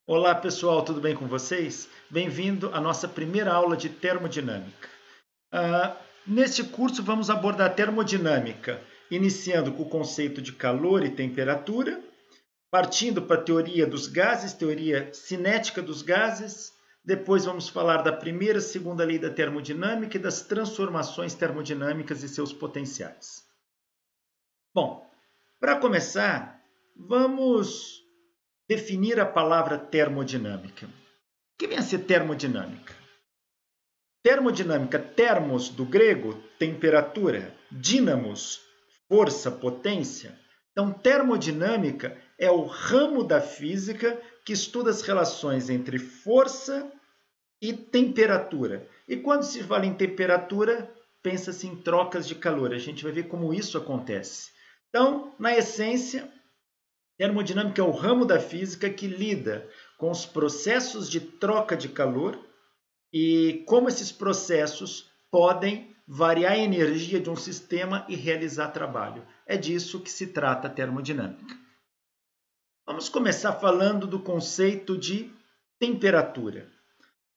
Olá pessoal, tudo bem com vocês? Bem-vindo à nossa primeira aula de termodinâmica. Neste curso vamos abordar a termodinâmica, iniciando com o conceito de calor e temperatura, partindo para a teoria dos gases, teoria cinética dos gases. Depois vamos falar da primeira e segunda lei da termodinâmica e das transformações termodinâmicas e seus potenciais. Bom, para começar, vamos definir a palavra termodinâmica. O que vem a ser termodinâmica? Termodinâmica, termos do grego, temperatura, dínamos, força, potência. Então, termodinâmica é o ramo da física que estuda as relações entre força e temperatura. E quando se fala em temperatura, pensa-se em trocas de calor. A gente vai ver como isso acontece. Então, na essência, termodinâmica é o ramo da física que lida com os processos de troca de calor e como esses processos podem variar a energia de um sistema e realizar trabalho. É disso que se trata a termodinâmica. Vamos começar falando do conceito de temperatura.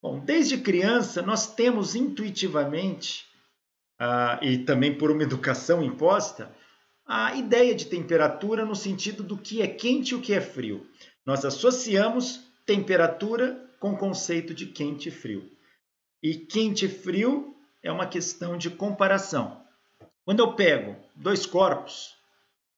Bom, desde criança nós temos intuitivamente, e também por uma educação imposta, a ideia de temperatura no sentido do que é quente e o que é frio. Nós associamos temperatura com o conceito de quente e frio. E quente e frio é uma questão de comparação. Quando eu pego dois corpos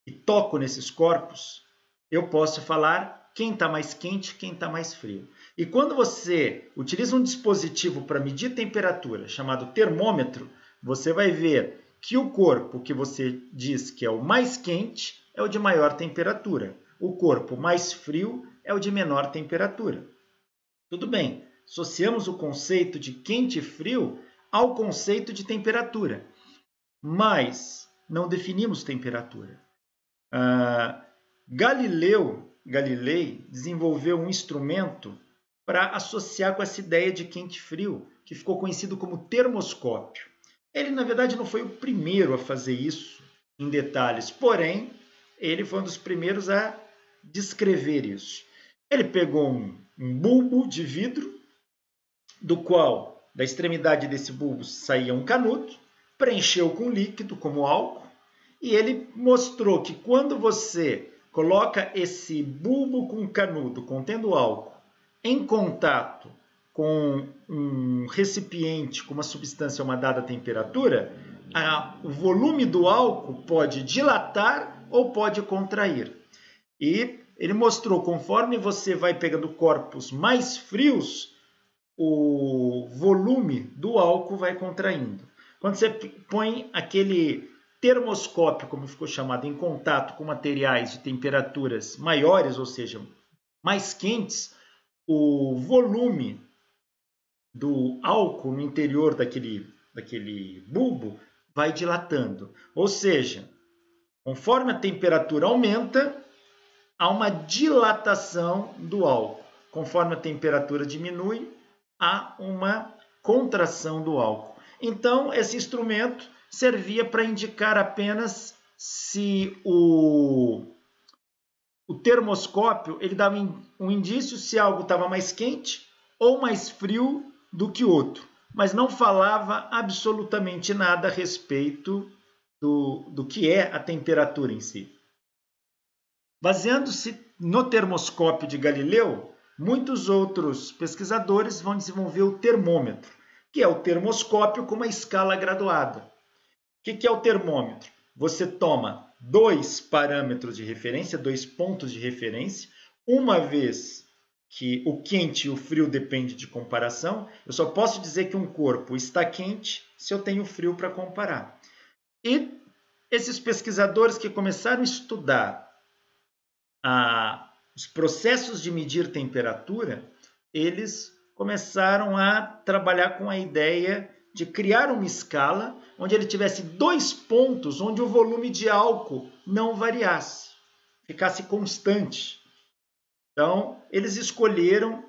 e toco nesses corpos, eu posso falar quem está mais quente, quem está mais frio. E quando você utiliza um dispositivo para medir temperatura, chamado termômetro, você vai ver que o corpo que você diz que é o mais quente é o de maior temperatura. O corpo mais frio é o de menor temperatura. Tudo bem, associamos o conceito de quente e frio ao conceito de temperatura, mas não definimos temperatura. Galilei desenvolveu um instrumento para associar com essa ideia de quente e frio, que ficou conhecido como termoscópio. Ele, na verdade, não foi o primeiro a fazer isso em detalhes, porém, ele foi um dos primeiros a descrever isso. Ele pegou um bulbo de vidro, do qual, da extremidade desse bulbo, saía um canudo, preencheu com líquido, como álcool, e ele mostrou que quando você coloca esse bulbo com canudo contendo álcool em contato com um recipiente com uma substância a uma dada temperatura, o volume do álcool pode dilatar ou pode contrair. E ele mostrou, conforme você vai pegando corpos mais frios, o volume do álcool vai contraindo. Quando você põe aquele termoscópio, como ficou chamado, em contato com materiais de temperaturas maiores, ou seja, mais quentes, o volume do álcool no interior daquele bulbo vai dilatando. Ou seja, conforme a temperatura aumenta, há uma dilatação do álcool. Conforme a temperatura diminui, há uma contração do álcool. Então, esse instrumento servia para indicar apenas se o termoscópio ele dava um indício se algo estava mais quente ou mais frio do que outro, mas não falava absolutamente nada a respeito do que é a temperatura em si. Baseando-se no termoscópio de Galileu, muitos outros pesquisadores vão desenvolver o termômetro, que é o termoscópio com uma escala graduada. O que é o termômetro? Você toma dois parâmetros de referência, dois pontos de referência, uma vez que o quente e o frio depende de comparação, eu só posso dizer que um corpo está quente se eu tenho frio para comparar. E esses pesquisadores que começaram a estudar os processos de medir temperatura, eles começaram a trabalhar com a ideia de criar uma escala onde ele tivesse dois pontos onde o volume de álcool não variasse, ficasse constante. Então, eles escolheram,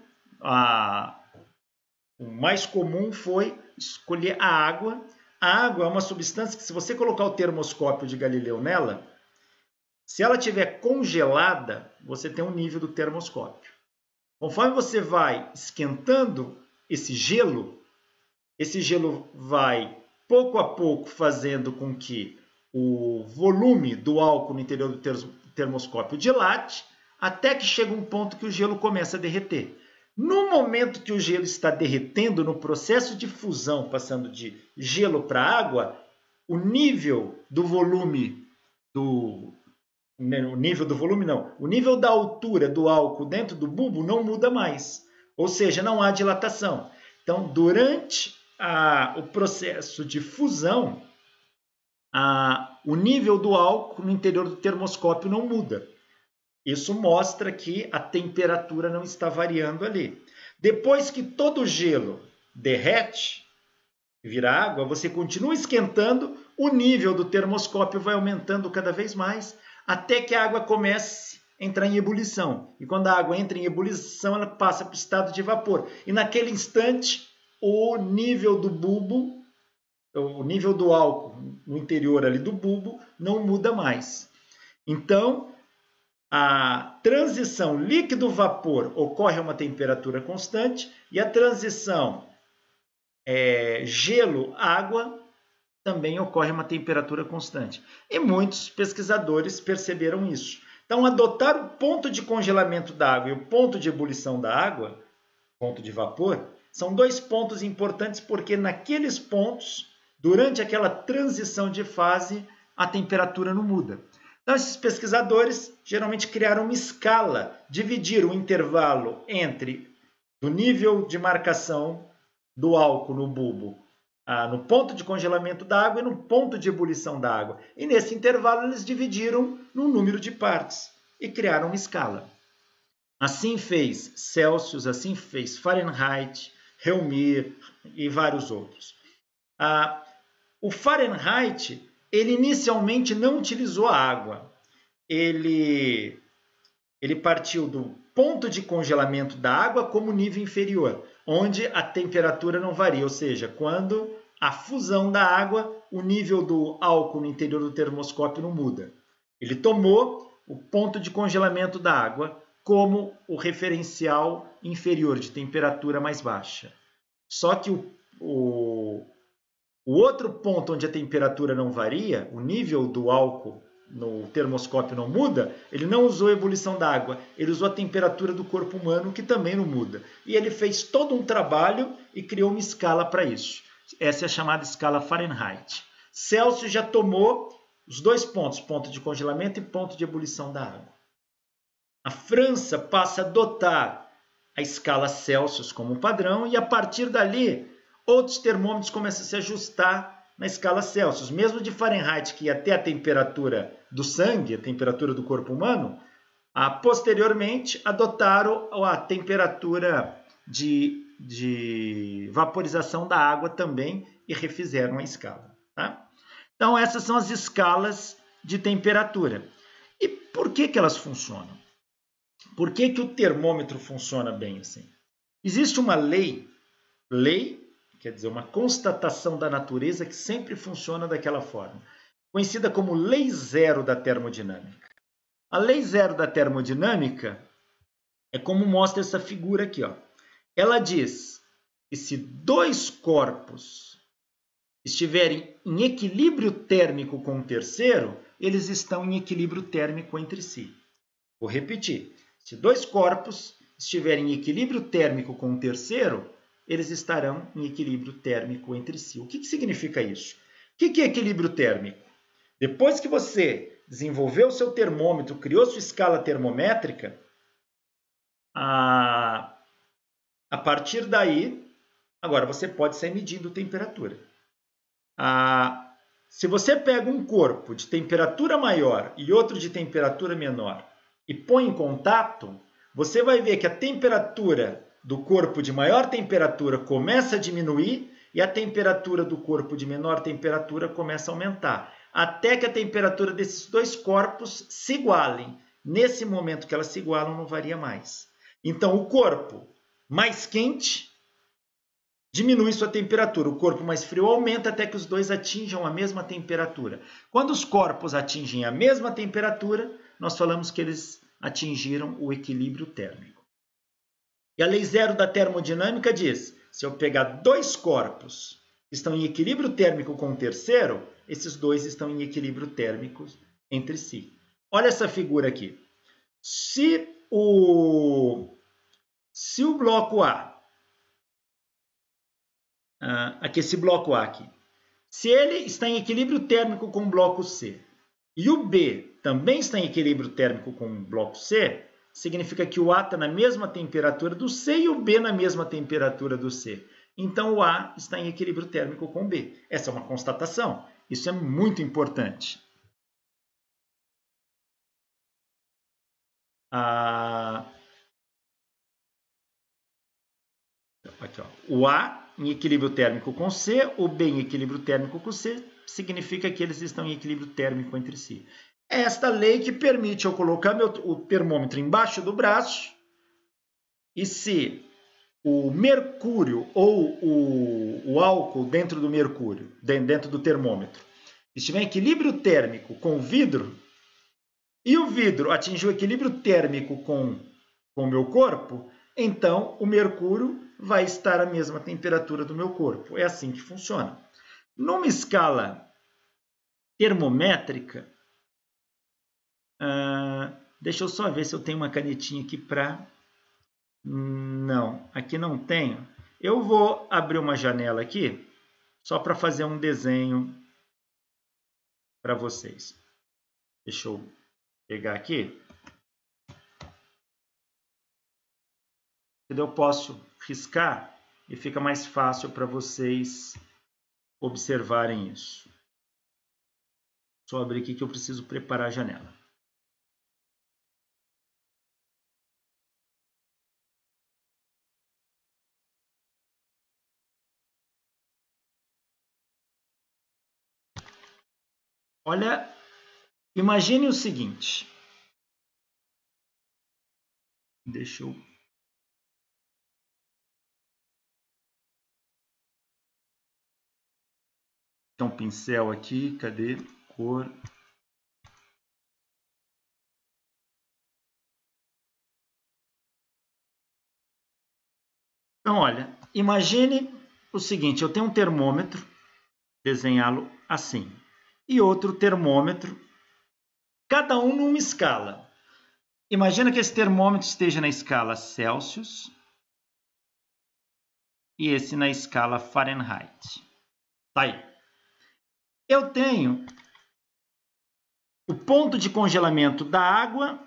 o mais comum foi escolher a água. A água é uma substância que, se você colocar o termoscópio de Galileu nela, se ela estiver congelada, você tem um nível do termoscópio. Conforme você vai esquentando esse gelo vai pouco a pouco fazendo com que o volume do álcool no interior do termoscópio dilate, até que chega um ponto que o gelo começa a derreter. No momento que o gelo está derretendo, no processo de fusão, passando de gelo para água, o nível do volume o nível da altura do álcool dentro do bulbo não muda mais, ou seja, não há dilatação. Então, durante o processo de fusão, o nível do álcool no interior do termoscópio não muda. Isso mostra que a temperatura não está variando ali. Depois que todo o gelo derrete, vira água, você continua esquentando, o nível do termoscópio vai aumentando cada vez mais, até que a água comece a entrar em ebulição. E quando a água entra em ebulição, ela passa para o estado de vapor. E naquele instante, o nível do bulbo, o nível do álcool no interior ali do bulbo, não muda mais. Então, a transição líquido-vapor ocorre a uma temperatura constante e a transição gelo-água também ocorre a uma temperatura constante. E muitos pesquisadores perceberam isso. Então, adotar o ponto de congelamento da água e o ponto de ebulição da água, ponto de vapor, são dois pontos importantes porque naqueles pontos, durante aquela transição de fase, a temperatura não muda. Então, esses pesquisadores geralmente criaram uma escala, dividiram o intervalo entre do nível de marcação do álcool no bulbo, no ponto de congelamento da água e no ponto de ebulição da água. E nesse intervalo eles dividiram num número de partes e criaram uma escala. Assim fez Celsius, assim fez Fahrenheit, Réaumur e vários outros. O Fahrenheit, ele inicialmente não utilizou a água. Ele partiu do ponto de congelamento da água como nível inferior, onde a temperatura não varia, ou seja, quando a fusão da água, o nível do álcool no interior do termoscópio não muda. Ele tomou o ponto de congelamento da água como o referencial inferior de temperatura mais baixa. Só que o outro ponto onde a temperatura não varia, o nível do álcool no termoscópio não muda, ele não usou a ebulição da água, ele usou a temperatura do corpo humano, que também não muda. E ele fez todo um trabalho e criou uma escala para isso. Essa é a chamada escala Fahrenheit. Celsius já tomou os dois pontos, ponto de congelamento e ponto de ebulição da água. A França passa a adotar a escala Celsius como padrão e a partir dali outros termômetros começam a se ajustar na escala Celsius. Mesmo de Fahrenheit, que ia até a temperatura do sangue, a temperatura do corpo humano, posteriormente adotaram a temperatura de vaporização da água também e refizeram a escala. Tá? Então, essas são as escalas de temperatura. E por que elas funcionam? Por que o termômetro funciona bem assim? Existe uma lei, quer dizer, uma constatação da natureza que sempre funciona daquela forma, conhecida como Lei Zero da termodinâmica. A Lei Zero da termodinâmica é como mostra essa figura aqui, ó. Ela diz que se dois corpos estiverem em equilíbrio térmico com o terceiro, eles estão em equilíbrio térmico entre si. Vou repetir. Se dois corpos estiverem em equilíbrio térmico com o terceiro, eles estarão em equilíbrio térmico entre si. O que significa isso? O que é equilíbrio térmico? Depois que você desenvolveu o seu termômetro, criou sua escala termométrica, a partir daí, agora você pode sair medindo temperatura. Se você pega um corpo de temperatura maior e outro de temperatura menor e põe em contato, você vai ver que a temperatura do corpo de maior temperatura começa a diminuir e a temperatura do corpo de menor temperatura começa a aumentar, até que a temperatura desses dois corpos se igualem. Nesse momento que elas se igualam, não varia mais. Então, o corpo mais quente diminui sua temperatura, o corpo mais frio aumenta até que os dois atinjam a mesma temperatura. Quando os corpos atingem a mesma temperatura, nós falamos que eles atingiram o equilíbrio térmico. E a lei zero da termodinâmica diz, se eu pegar dois corpos que estão em equilíbrio térmico com o terceiro, esses dois estão em equilíbrio térmico entre si. Olha essa figura aqui. Se o bloco A, aqui esse bloco A aqui, se ele está em equilíbrio térmico com o bloco C e o B também está em equilíbrio térmico com o bloco C, significa que o A está na mesma temperatura do C e o B na mesma temperatura do C. Então, o A está em equilíbrio térmico com o B. Essa é uma constatação. Isso é muito importante. Aqui, ó. O A em equilíbrio térmico com C, o B em equilíbrio térmico com C, significa que eles estão em equilíbrio térmico entre si. É esta lei que permite eu colocar o termômetro embaixo do braço e se o mercúrio ou o álcool dentro do mercúrio, dentro do termômetro, estiver em equilíbrio térmico com o vidro e o vidro atingir o equilíbrio térmico com o meu corpo, então o mercúrio vai estar à mesma temperatura do meu corpo. É assim que funciona. Numa escala termométrica, deixa eu só ver se eu tenho uma canetinha aqui para... Não, aqui não tenho. Eu vou abrir uma janela aqui, só para fazer um desenho para vocês. Deixa eu pegar aqui. Eu posso riscar e fica mais fácil para vocês observarem isso. Só abrir aqui que eu preciso preparar a janela. Olha, imagine o seguinte. Deixa eu... Então, um pincel aqui, cadê? Cor. Então, olha, imagine o seguinte, eu tenho um termômetro, desenhá-lo assim, e outro termômetro, cada um numa escala. Imagina que esse termômetro esteja na escala Celsius e esse na escala Fahrenheit. Tá aí. Eu tenho o ponto de congelamento da água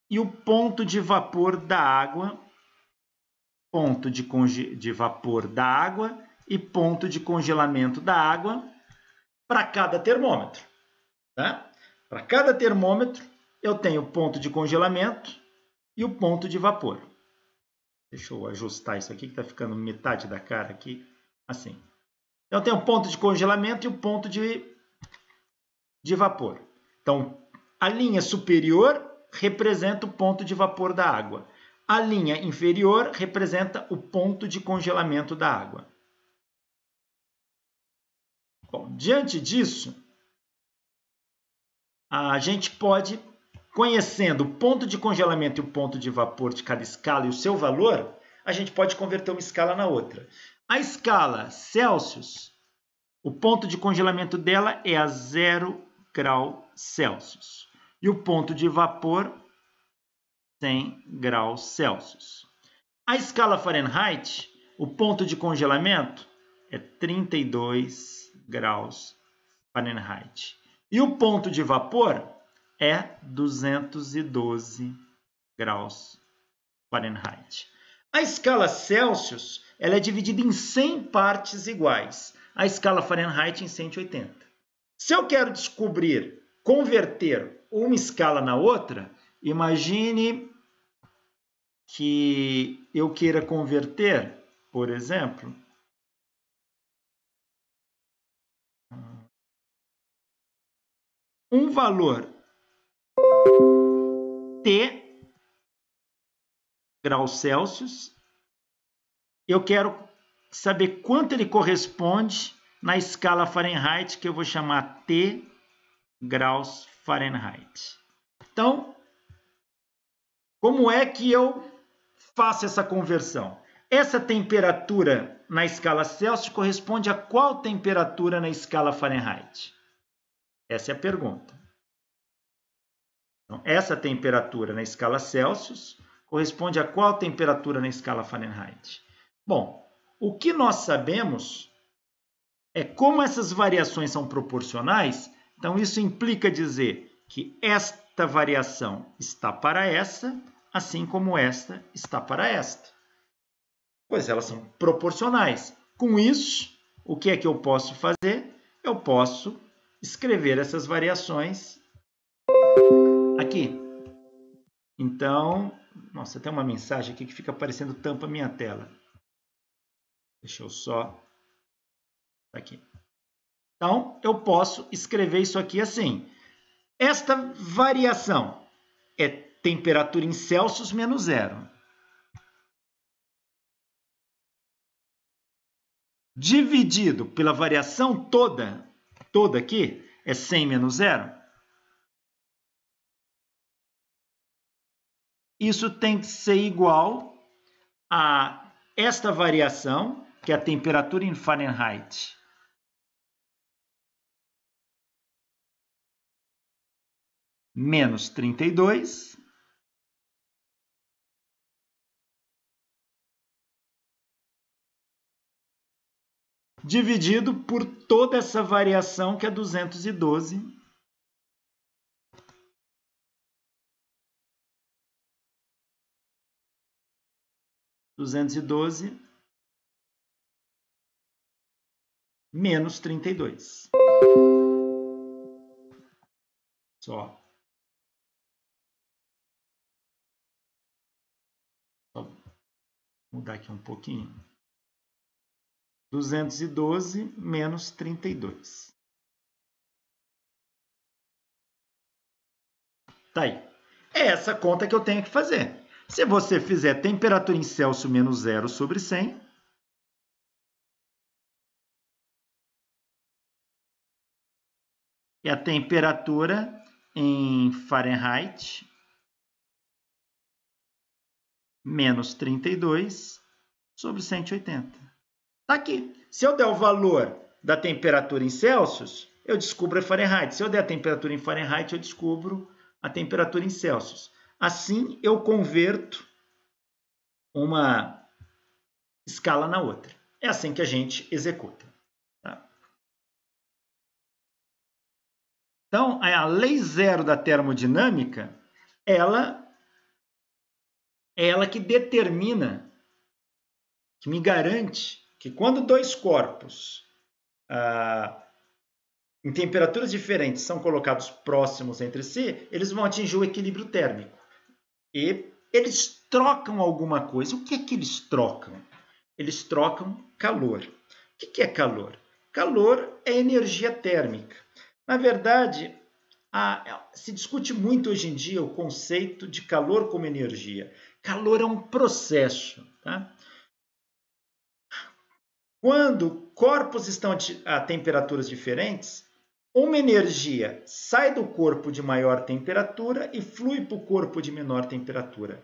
e o ponto de vapor da água, ponto de vapor da água e ponto de congelamento da água para cada termômetro. Tá? Para cada termômetro, eu tenho o ponto de congelamento e o ponto de vapor. Deixa eu ajustar isso aqui, que está ficando metade da cara aqui, assim. Eu tenho o ponto de congelamento e o ponto de vapor. Então, a linha superior representa o ponto de vapor da água. A linha inferior representa o ponto de congelamento da água. Bom, diante disso, a gente pode, conhecendo o ponto de congelamento e o ponto de vapor de cada escala e o seu valor, a gente pode converter uma escala na outra. A escala Celsius, o ponto de congelamento dela é a 0 graus Celsius. E o ponto de vapor, 100 graus Celsius. A escala Fahrenheit, o ponto de congelamento é 32 graus Fahrenheit. E o ponto de vapor é 212 graus Fahrenheit. A escala Celsius ela é dividida em 100 partes iguais. A escala Fahrenheit em 180. Se eu quero descobrir, converter uma escala na outra, imagine que eu queira converter, por exemplo, um valor T graus Celsius, eu quero saber quanto ele corresponde na escala Fahrenheit, que eu vou chamar T graus Fahrenheit. Então, como é que eu faço essa conversão? Essa temperatura na escala Celsius corresponde a qual temperatura na escala Fahrenheit? Essa é a pergunta. Então, essa temperatura na escala Celsius corresponde a qual temperatura na escala Fahrenheit? Bom, o que nós sabemos é como essas variações são proporcionais, então isso implica dizer que esta variação está para essa, assim como esta está para esta. Pois elas são proporcionais. Com isso, o que é que eu posso fazer? Eu posso escrever essas variações aqui. Então, nossa, tem uma mensagem aqui que fica aparecendo tampa a minha tela. Deixa eu só... aqui. Então, eu posso escrever isso aqui assim. Esta variação é temperatura em Celsius menos zero. Dividido pela variação toda aqui, é 100 menos zero. Isso tem que ser igual a esta variação, que é a temperatura em Fahrenheit, menos 32, dividido por toda essa variação, que é 212. Menos 32. Só mudar aqui um pouquinho. 212 menos 32. Tá aí. É essa conta que eu tenho que fazer. Se você fizer temperatura em Celsius menos 0 sobre 100, e a temperatura em Fahrenheit menos 32 sobre 180. Está aqui. Se eu der o valor da temperatura em Celsius, eu descubro a Fahrenheit. Se eu der a temperatura em Fahrenheit, eu descubro a temperatura em Celsius. Assim, eu converto uma escala na outra. É assim que a gente executa. Tá? Então, a lei zero da termodinâmica, ela que determina, que me garante que quando dois corpos em temperaturas diferentes são colocados próximos entre si, eles vão atingir o equilíbrio térmico. E eles trocam alguma coisa. O que é que eles trocam? Eles trocam calor. O que é calor? Calor é energia térmica. Na verdade, se discute muito hoje em dia o conceito de calor como energia. Calor é um processo. Tá? Quando corpos estão a temperaturas diferentes, uma energia sai do corpo de maior temperatura e flui para o corpo de menor temperatura.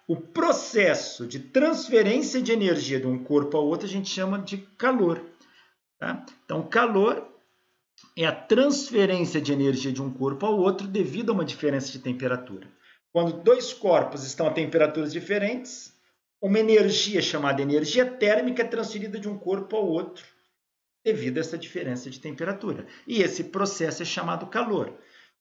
O processo de transferência de energia de um corpo ao outro a gente chama de calor. Tá? Então, calor é a transferência de energia de um corpo ao outro devido a uma diferença de temperatura. Quando dois corpos estão a temperaturas diferentes, uma energia chamada energia térmica é transferida de um corpo ao outro devido a essa diferença de temperatura. E esse processo é chamado calor.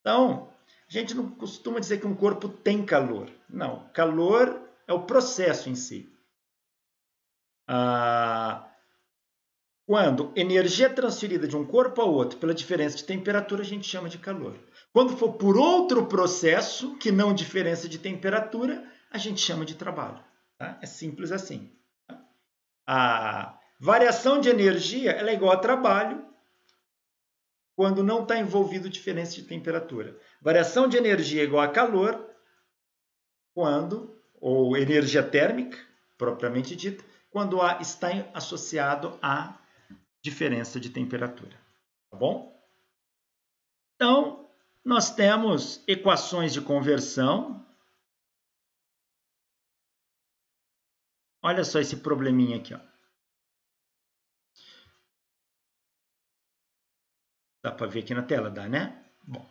Então, a gente não costuma dizer que um corpo tem calor. Não, calor é o processo em si. Quando energia é transferida de um corpo ao outro pela diferença de temperatura, a gente chama de calor. Quando for por outro processo, que não diferença de temperatura, a gente chama de trabalho. Tá? É simples assim. A variação de energia ela é igual a trabalho quando não está envolvido diferença de temperatura. Variação de energia é igual a calor ou energia térmica, propriamente dita, quando está associado a diferença de temperatura. Tá bom? Então, nós temos equações de conversão Olha só esse probleminha aqui, ó. Dá para ver aqui na tela? Dá, né? Bom,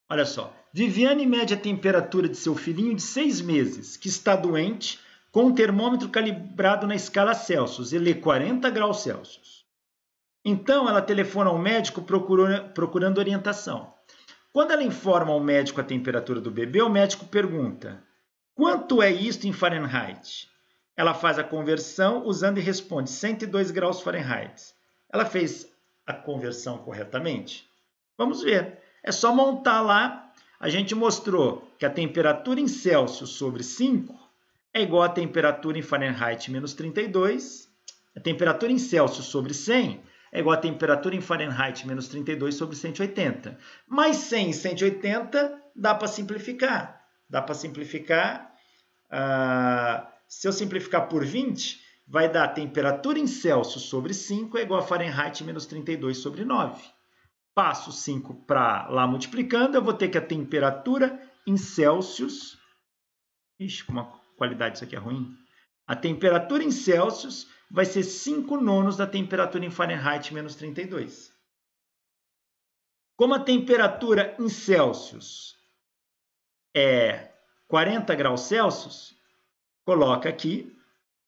olha só. Viviane mede a temperatura de seu filhinho de 6 meses, que está doente, com um termômetro calibrado na escala Celsius. Ele lê 40 graus Celsius. Então, ela telefona ao médico procurando orientação. Quando ela informa ao médico a temperatura do bebê, o médico pergunta: quanto é isto em Fahrenheit? Ela faz a conversão usando e responde 102 graus Fahrenheit. Ela fez a conversão corretamente? Vamos ver. É só montar lá. A gente mostrou que a temperatura em Celsius sobre 5 é igual à temperatura em Fahrenheit menos 32. A temperatura em Celsius sobre 100 é igual à temperatura em Fahrenheit menos 32 sobre 180. Mas 100 e 180 dá para simplificar. Dá para simplificar. Se eu simplificar por 20, vai dar a temperatura em Celsius sobre 5 é igual a Fahrenheit menos 32 sobre 9. Passo 5 para lá multiplicando, eu vou ter que a temperatura em Celsius... Ixi, como a qualidade disso aqui é ruim. A temperatura em Celsius vai ser 5 nonos da temperatura em Fahrenheit menos 32. Como a temperatura em Celsius é 40 graus Celsius, coloca aqui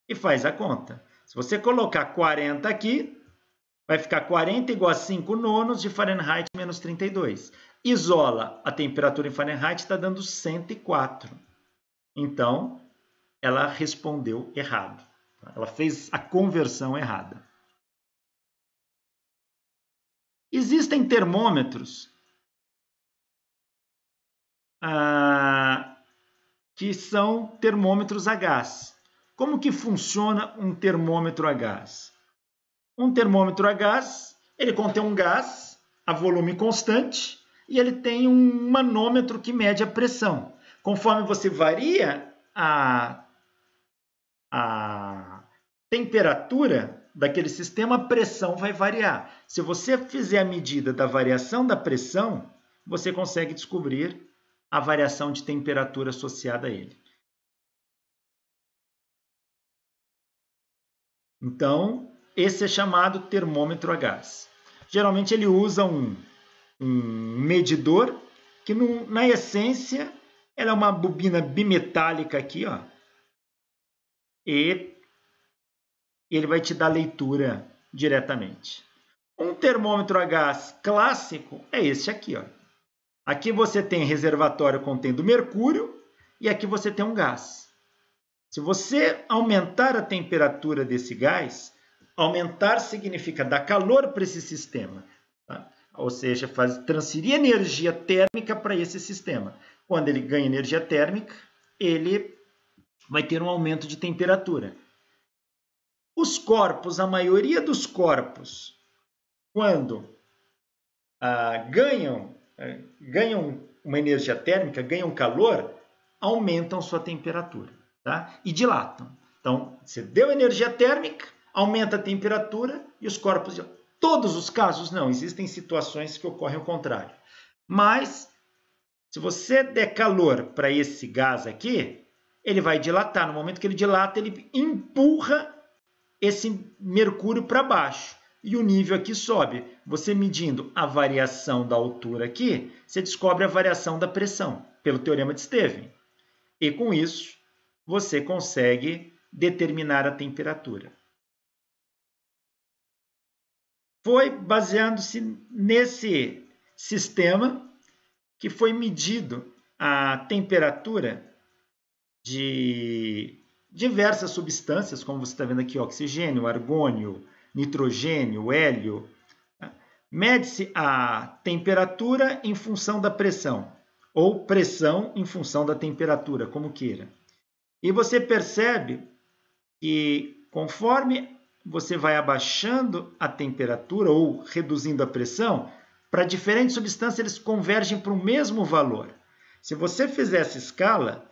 e faz a conta. Se você colocar 40 aqui, vai ficar 40 igual a 5 nonos de Fahrenheit menos 32. Isola a temperatura em Fahrenheit, está dando 104. Então, ela respondeu errado. Ela fez a conversão errada. Existem termômetros que são termômetros a gás. Como que funciona um termômetro a gás? Um termômetro a gás, ele contém um gás a volume constante e ele tem um manômetro que mede a pressão. Conforme você varia a temperatura daquele sistema, a pressão vai variar. Se você fizer a medida da variação da pressão, você consegue descobrir a variação de temperatura associada a ele. Então, esse é chamado termômetro a gás. Geralmente ele usa um medidor que, na essência, ela é uma bobina bimetálica aqui, ó. E ele vai te dar leitura diretamente. Um termômetro a gás clássico é esse aqui, ó. Aqui você tem reservatório contendo mercúrio e aqui você tem um gás. Se você aumentar a temperatura desse gás, aumentar significa dar calor para esse sistema, tá? Ou seja, transferir energia térmica para esse sistema. Quando ele ganha energia térmica, ele vai ter um aumento de temperatura. Os corpos, a maioria dos corpos, quando ganham uma energia térmica, ganham calor, aumentam sua temperatura, tá? E dilatam. Então, você deu energia térmica, aumenta a temperatura e os corpos dilatam. Todos os casos não, existem situações que ocorrem o contrário. Mas, se você der calor para esse gás aqui, ele vai dilatar. No momento que ele dilata, ele empurra esse mercúrio para baixo. E o nível aqui sobe. Você medindo a variação da altura aqui, você descobre a variação da pressão, pelo teorema de Stevin. E com isso, você consegue determinar a temperatura. Foi baseando-se nesse sistema que foi medido a temperatura de diversas substâncias, como você está vendo aqui, oxigênio, argônio, nitrogênio, hélio. Mede-se a temperatura em função da pressão, ou pressão em função da temperatura, como queira. E você percebe que conforme você vai abaixando a temperatura ou reduzindo a pressão, para diferentes substâncias eles convergem para o mesmo valor. Se você fizer essa escala,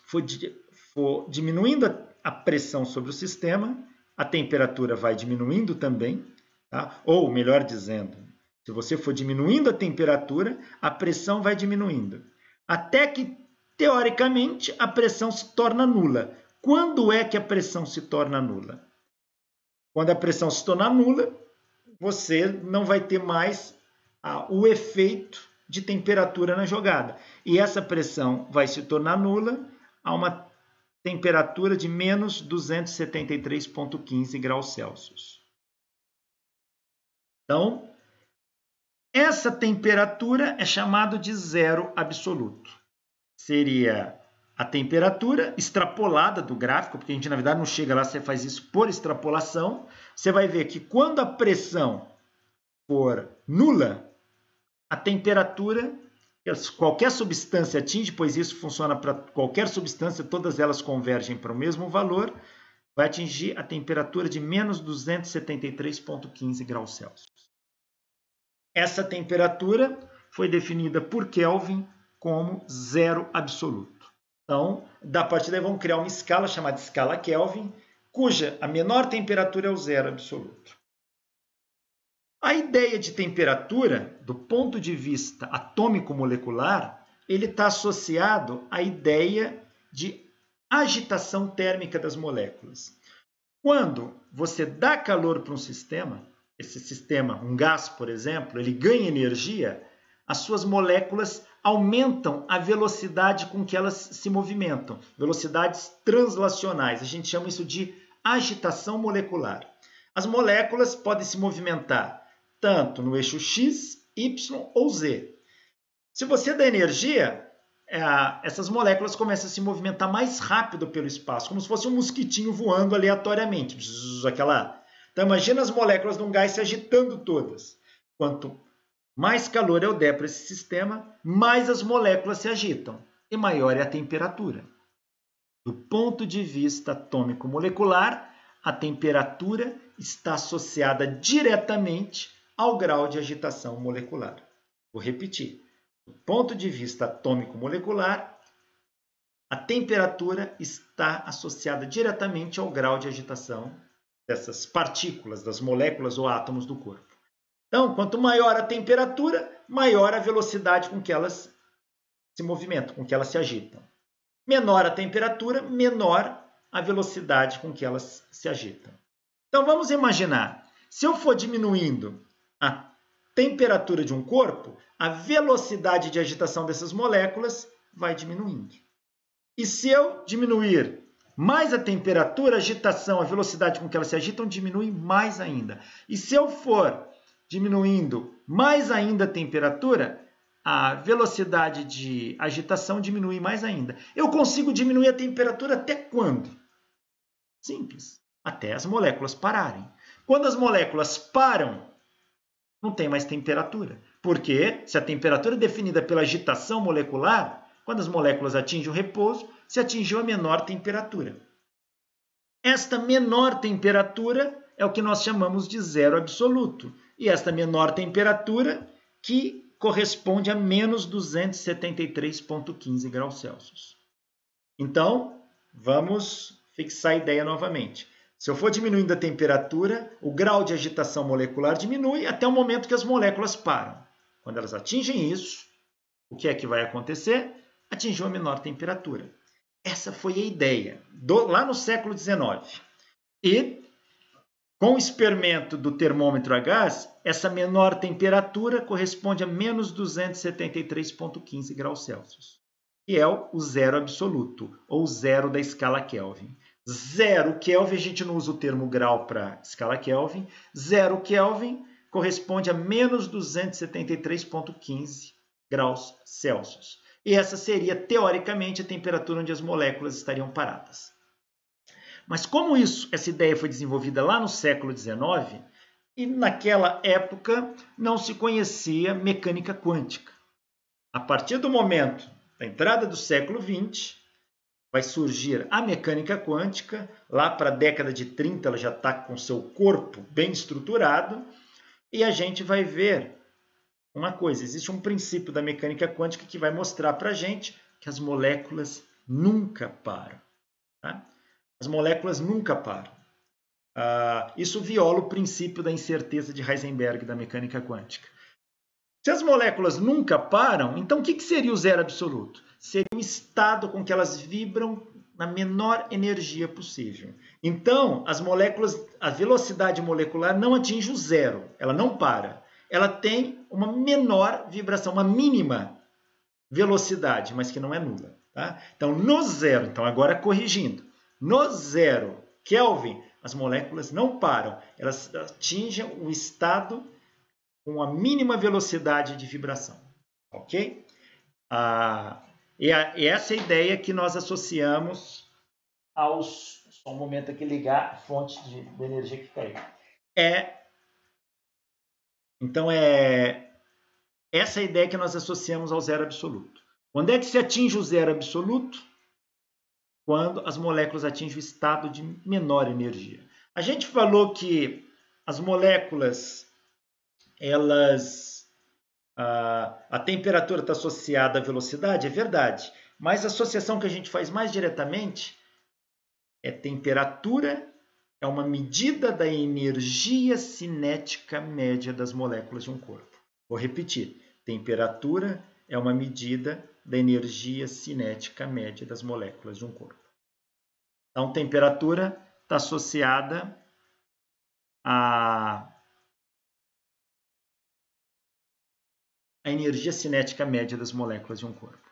for diminuindo a pressão sobre o sistema, a temperatura vai diminuindo também, tá? Ou, melhor dizendo, se você for diminuindo a temperatura, a pressão vai diminuindo. Até que, teoricamente, a pressão se torna nula. Quando é que a pressão se torna nula? Quando a pressão se tornar nula, você não vai ter mais o efeito de temperatura na jogada. E essa pressão vai se tornar nula a uma temperatura de menos 273,15 graus Celsius. Então, essa temperatura é chamada de zero absoluto. Seria a temperatura extrapolada do gráfico, porque a gente, na verdade, não chega lá, você faz isso por extrapolação. Você vai ver que quando a pressão for nula, a temperatura qualquer substância atinge, pois isso funciona para qualquer substância, todas elas convergem para o mesmo valor, vai atingir a temperatura de menos 273,15 graus Celsius. Essa temperatura foi definida por Kelvin como zero absoluto. Então, da partir daí vamos criar uma escala chamada escala Kelvin, cuja a menor temperatura é o zero absoluto. A ideia de temperatura, do ponto de vista atômico-molecular, ele está associado à ideia de agitação térmica das moléculas. Quando você dá calor para um sistema, esse sistema, um gás, por exemplo, ele ganha energia, as suas moléculas aumentam a velocidade com que elas se movimentam, velocidades translacionais. A gente chama isso de agitação molecular. As moléculas podem se movimentar tanto no eixo X, Y ou Z. Se você dá energia, essas moléculas começam a se movimentar mais rápido pelo espaço, como se fosse um mosquitinho voando aleatoriamente. Então, imagina as moléculas de um gás se agitando todas. Quanto mais calor eu der para esse sistema, mais as moléculas se agitam e maior é a temperatura. Do ponto de vista atômico-molecular, a temperatura está associada diretamente ao grau de agitação molecular. Vou repetir. Do ponto de vista atômico-molecular, a temperatura está associada diretamente ao grau de agitação dessas partículas, das moléculas ou átomos do corpo. Então, quanto maior a temperatura, maior a velocidade com que elas se movimentam, com que elas se agitam. Menor a temperatura, menor a velocidade com que elas se agitam. Então, vamos imaginar, se eu for diminuindo a temperatura de um corpo, a velocidade de agitação dessas moléculas vai diminuindo. E se eu diminuir mais a temperatura, a agitação, a velocidade com que elas se agitam diminui mais ainda. E se eu for diminuindo mais ainda a temperatura, a velocidade de agitação diminui mais ainda. Eu consigo diminuir a temperatura até quando? Simples. Até as moléculas pararem. Quando as moléculas param, não tem mais temperatura. Porque se a temperatura é definida pela agitação molecular, quando as moléculas atingem o repouso, se atingiu a menor temperatura. Esta menor temperatura é o que nós chamamos de zero absoluto. E esta menor temperatura que corresponde a menos 273,15 graus Celsius. Então, vamos fixar a ideia novamente. Se eu for diminuindo a temperatura, o grau de agitação molecular diminui até o momento que as moléculas param. Quando elas atingem isso, o que é que vai acontecer? Atingiu a menor temperatura. Essa foi a ideia, lá no século XIX. E, com o experimento do termômetro a gás, essa menor temperatura corresponde a menos 273,15 graus Celsius, que é o zero absoluto, ou zero da escala Kelvin. Zero Kelvin, a gente não usa o termo grau para escala Kelvin. Zero Kelvin corresponde a menos 273,15 graus Celsius. E essa seria, teoricamente, a temperatura onde as moléculas estariam paradas. Mas como essa ideia foi desenvolvida lá no século XIX, e naquela época não se conhecia mecânica quântica. A partir do momento da entrada do século XX, vai surgir a mecânica quântica, lá para a década de 30 ela já está com seu corpo bem estruturado, e a gente vai ver uma coisa, existe um princípio da mecânica quântica que vai mostrar para a gente que as moléculas nunca param. Tá? As moléculas nunca param. Isso viola o princípio da incerteza de Heisenberg da mecânica quântica. Se as moléculas nunca param, então o que seria o zero absoluto? Seria um estado com que elas vibram na menor energia possível. Então, as moléculas, a velocidade molecular não atinge o zero, ela não para. Ela tem uma menor vibração, uma mínima velocidade, mas que não é nula. Tá? Então, no zero, então agora corrigindo, no zero Kelvin, as moléculas não param, elas atingem o estado com a mínima velocidade de vibração. Ok? E essa é a ideia que nós associamos aos... Só um momento aqui, ligar a fonte de energia que caiu. Então, essa é a ideia que nós associamos ao zero absoluto. Quando é que se atinge o zero absoluto? Quando as moléculas atingem o estado de menor energia. A gente falou que as moléculas, a temperatura está associada à velocidade, é verdade. Mas a associação que a gente faz mais diretamente é temperatura, é uma medida da energia cinética média das moléculas de um corpo. Vou repetir, temperatura é uma medida da energia cinética média das moléculas de um corpo. Então, temperatura está associada à energia cinética média das moléculas de um corpo.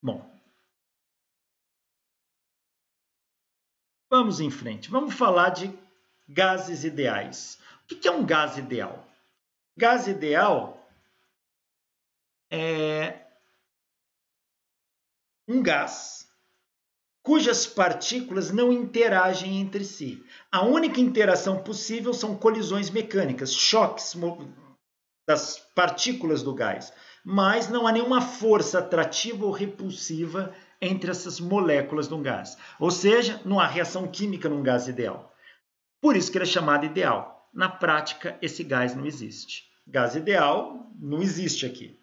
Bom, vamos em frente. Vamos falar de gases ideais. O que é um gás ideal? Gás ideal é um gás cujas partículas não interagem entre si. A única interação possível são colisões mecânicas, choques das partículas do gás, mas não há nenhuma força atrativa ou repulsiva entre essas moléculas de um gás. Ou seja, não há reação química num gás ideal. Por isso que ele é chamado ideal. Na prática, esse gás não existe. Gás ideal não existe aqui.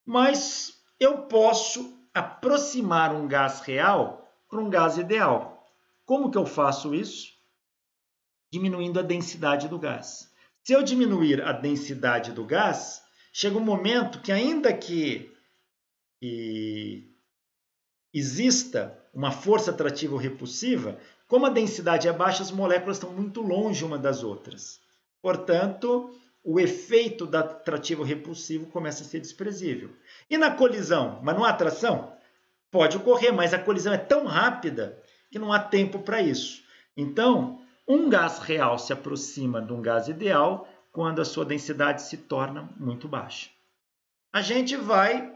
Mas eu posso aproximar um gás real para um gás ideal. Como que eu faço isso? Diminuindo a densidade do gás. Se eu diminuir a densidade do gás, chega um momento que, ainda que exista uma força atrativa ou repulsiva, como a densidade é baixa, as moléculas estão muito longe uma das outras. Portanto, o efeito da atrativo ou repulsivo começa a ser desprezível. E na colisão, mas não há atração? Pode ocorrer, mas a colisão é tão rápida que não há tempo para isso. Então, um gás real se aproxima de um gás ideal quando a sua densidade se torna muito baixa. A gente vai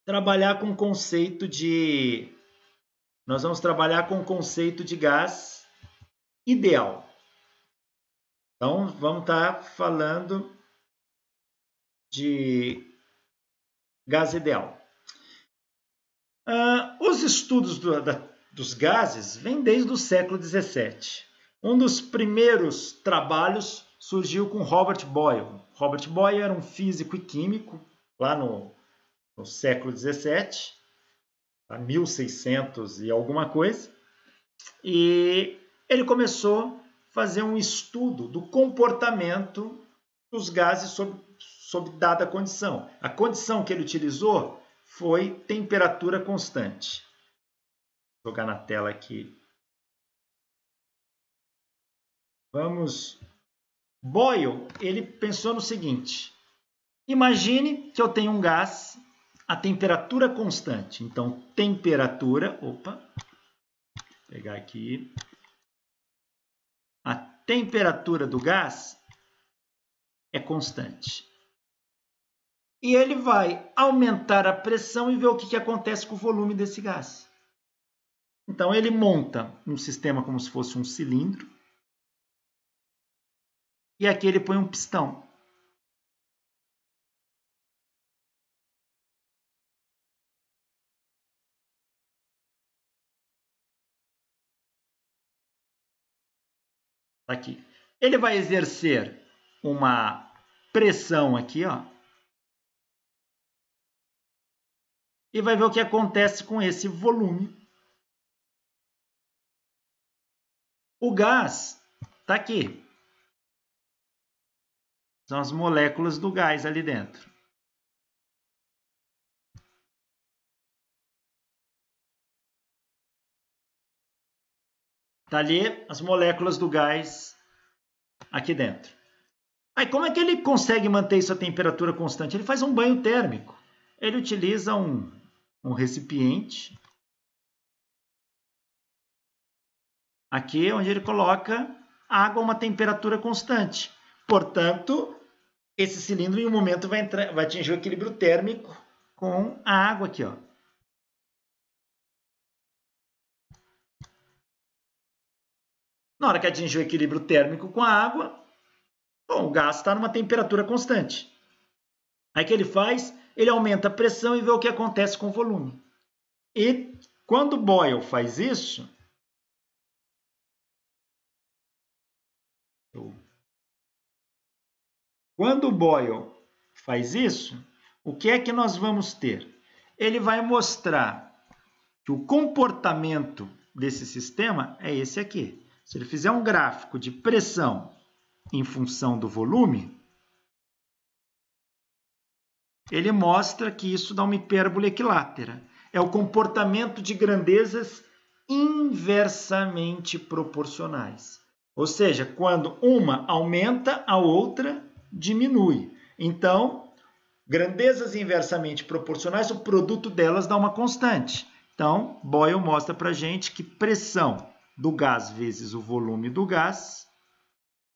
trabalhar com o conceito de... Nós vamos trabalhar com o conceito de gás ideal. Então, vamos estar falando de gás ideal. Os estudos dos gases vêm desde o século XVII. Um dos primeiros trabalhos surgiu com Robert Boyle. Robert Boyle era um físico e químico, lá no século XVII, 1600 e alguma coisa, e ele começou a fazer um estudo do comportamento dos gases sob dada condição. A condição que ele utilizou foi temperatura constante. Vou jogar na tela aqui. Boyle, ele pensou no seguinte: imagine que eu tenho um gás a temperatura constante. Então, temperatura, vou pegar aqui. A temperatura do gás é constante. E ele vai aumentar a pressão e ver o que acontece com o volume desse gás. Então, ele monta um sistema como se fosse um cilindro. E aqui ele põe um pistão. Aqui. Ele vai exercer uma pressão aqui, ó. E vai ver o que acontece com esse volume. O gás está aqui. São as moléculas do gás ali dentro. Está ali as moléculas do gás aqui dentro. Aí como é que ele consegue manter isso a temperatura constante? Ele faz um banho térmico. Ele utiliza um recipiente aqui onde ele coloca água a uma temperatura constante. Portanto, esse cilindro em um momento vai atingir o equilíbrio térmico com a água aqui, ó. Na hora que atingir o equilíbrio térmico com a água, bom, o gás está numa temperatura constante. Aí o que ele faz? Ele aumenta a pressão e vê o que acontece com o volume. E quando Boyle faz isso, o que é que nós vamos ter? Ele vai mostrar que o comportamento desse sistema é esse aqui. Se ele fizer um gráfico de pressão em função do volume, ele mostra que isso dá uma hipérbole equilátera. É o comportamento de grandezas inversamente proporcionais. Ou seja, quando uma aumenta, a outra diminui. Então, grandezas inversamente proporcionais, o produto delas dá uma constante. Então, Boyle mostra para a gente que pressão do gás vezes o volume do gás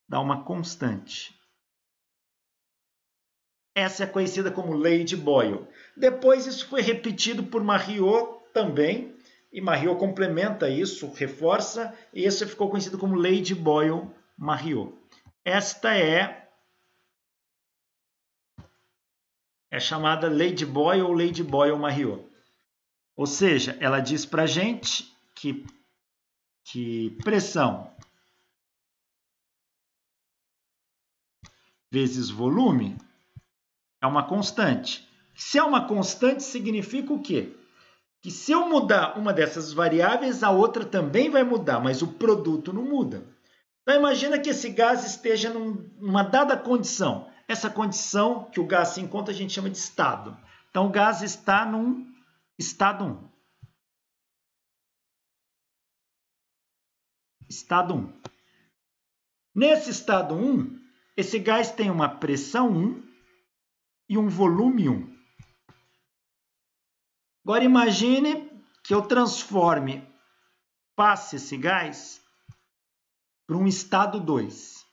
dá uma constante. Essa é conhecida como lei de Boyle. Depois isso foi repetido por Mariot também, e Mariot complementa isso, reforça, e isso ficou conhecido como lei de Boyle-Mariot. Esta é chamada lei de Boyle ou lei de Boyle-Mariot. Ou seja, ela diz para a gente que pressão vezes volume é uma constante. Se é uma constante, significa o quê? Que se eu mudar uma dessas variáveis, a outra também vai mudar, mas o produto não muda. Então, imagina que esse gás esteja numa dada condição. Essa condição que o gás se encontra, a gente chama de estado. Então, o gás está num estado 1. Estado 1. Nesse estado 1, esse gás tem uma pressão 1 e um volume 1. Agora imagine que eu passe esse gás para um estado 2.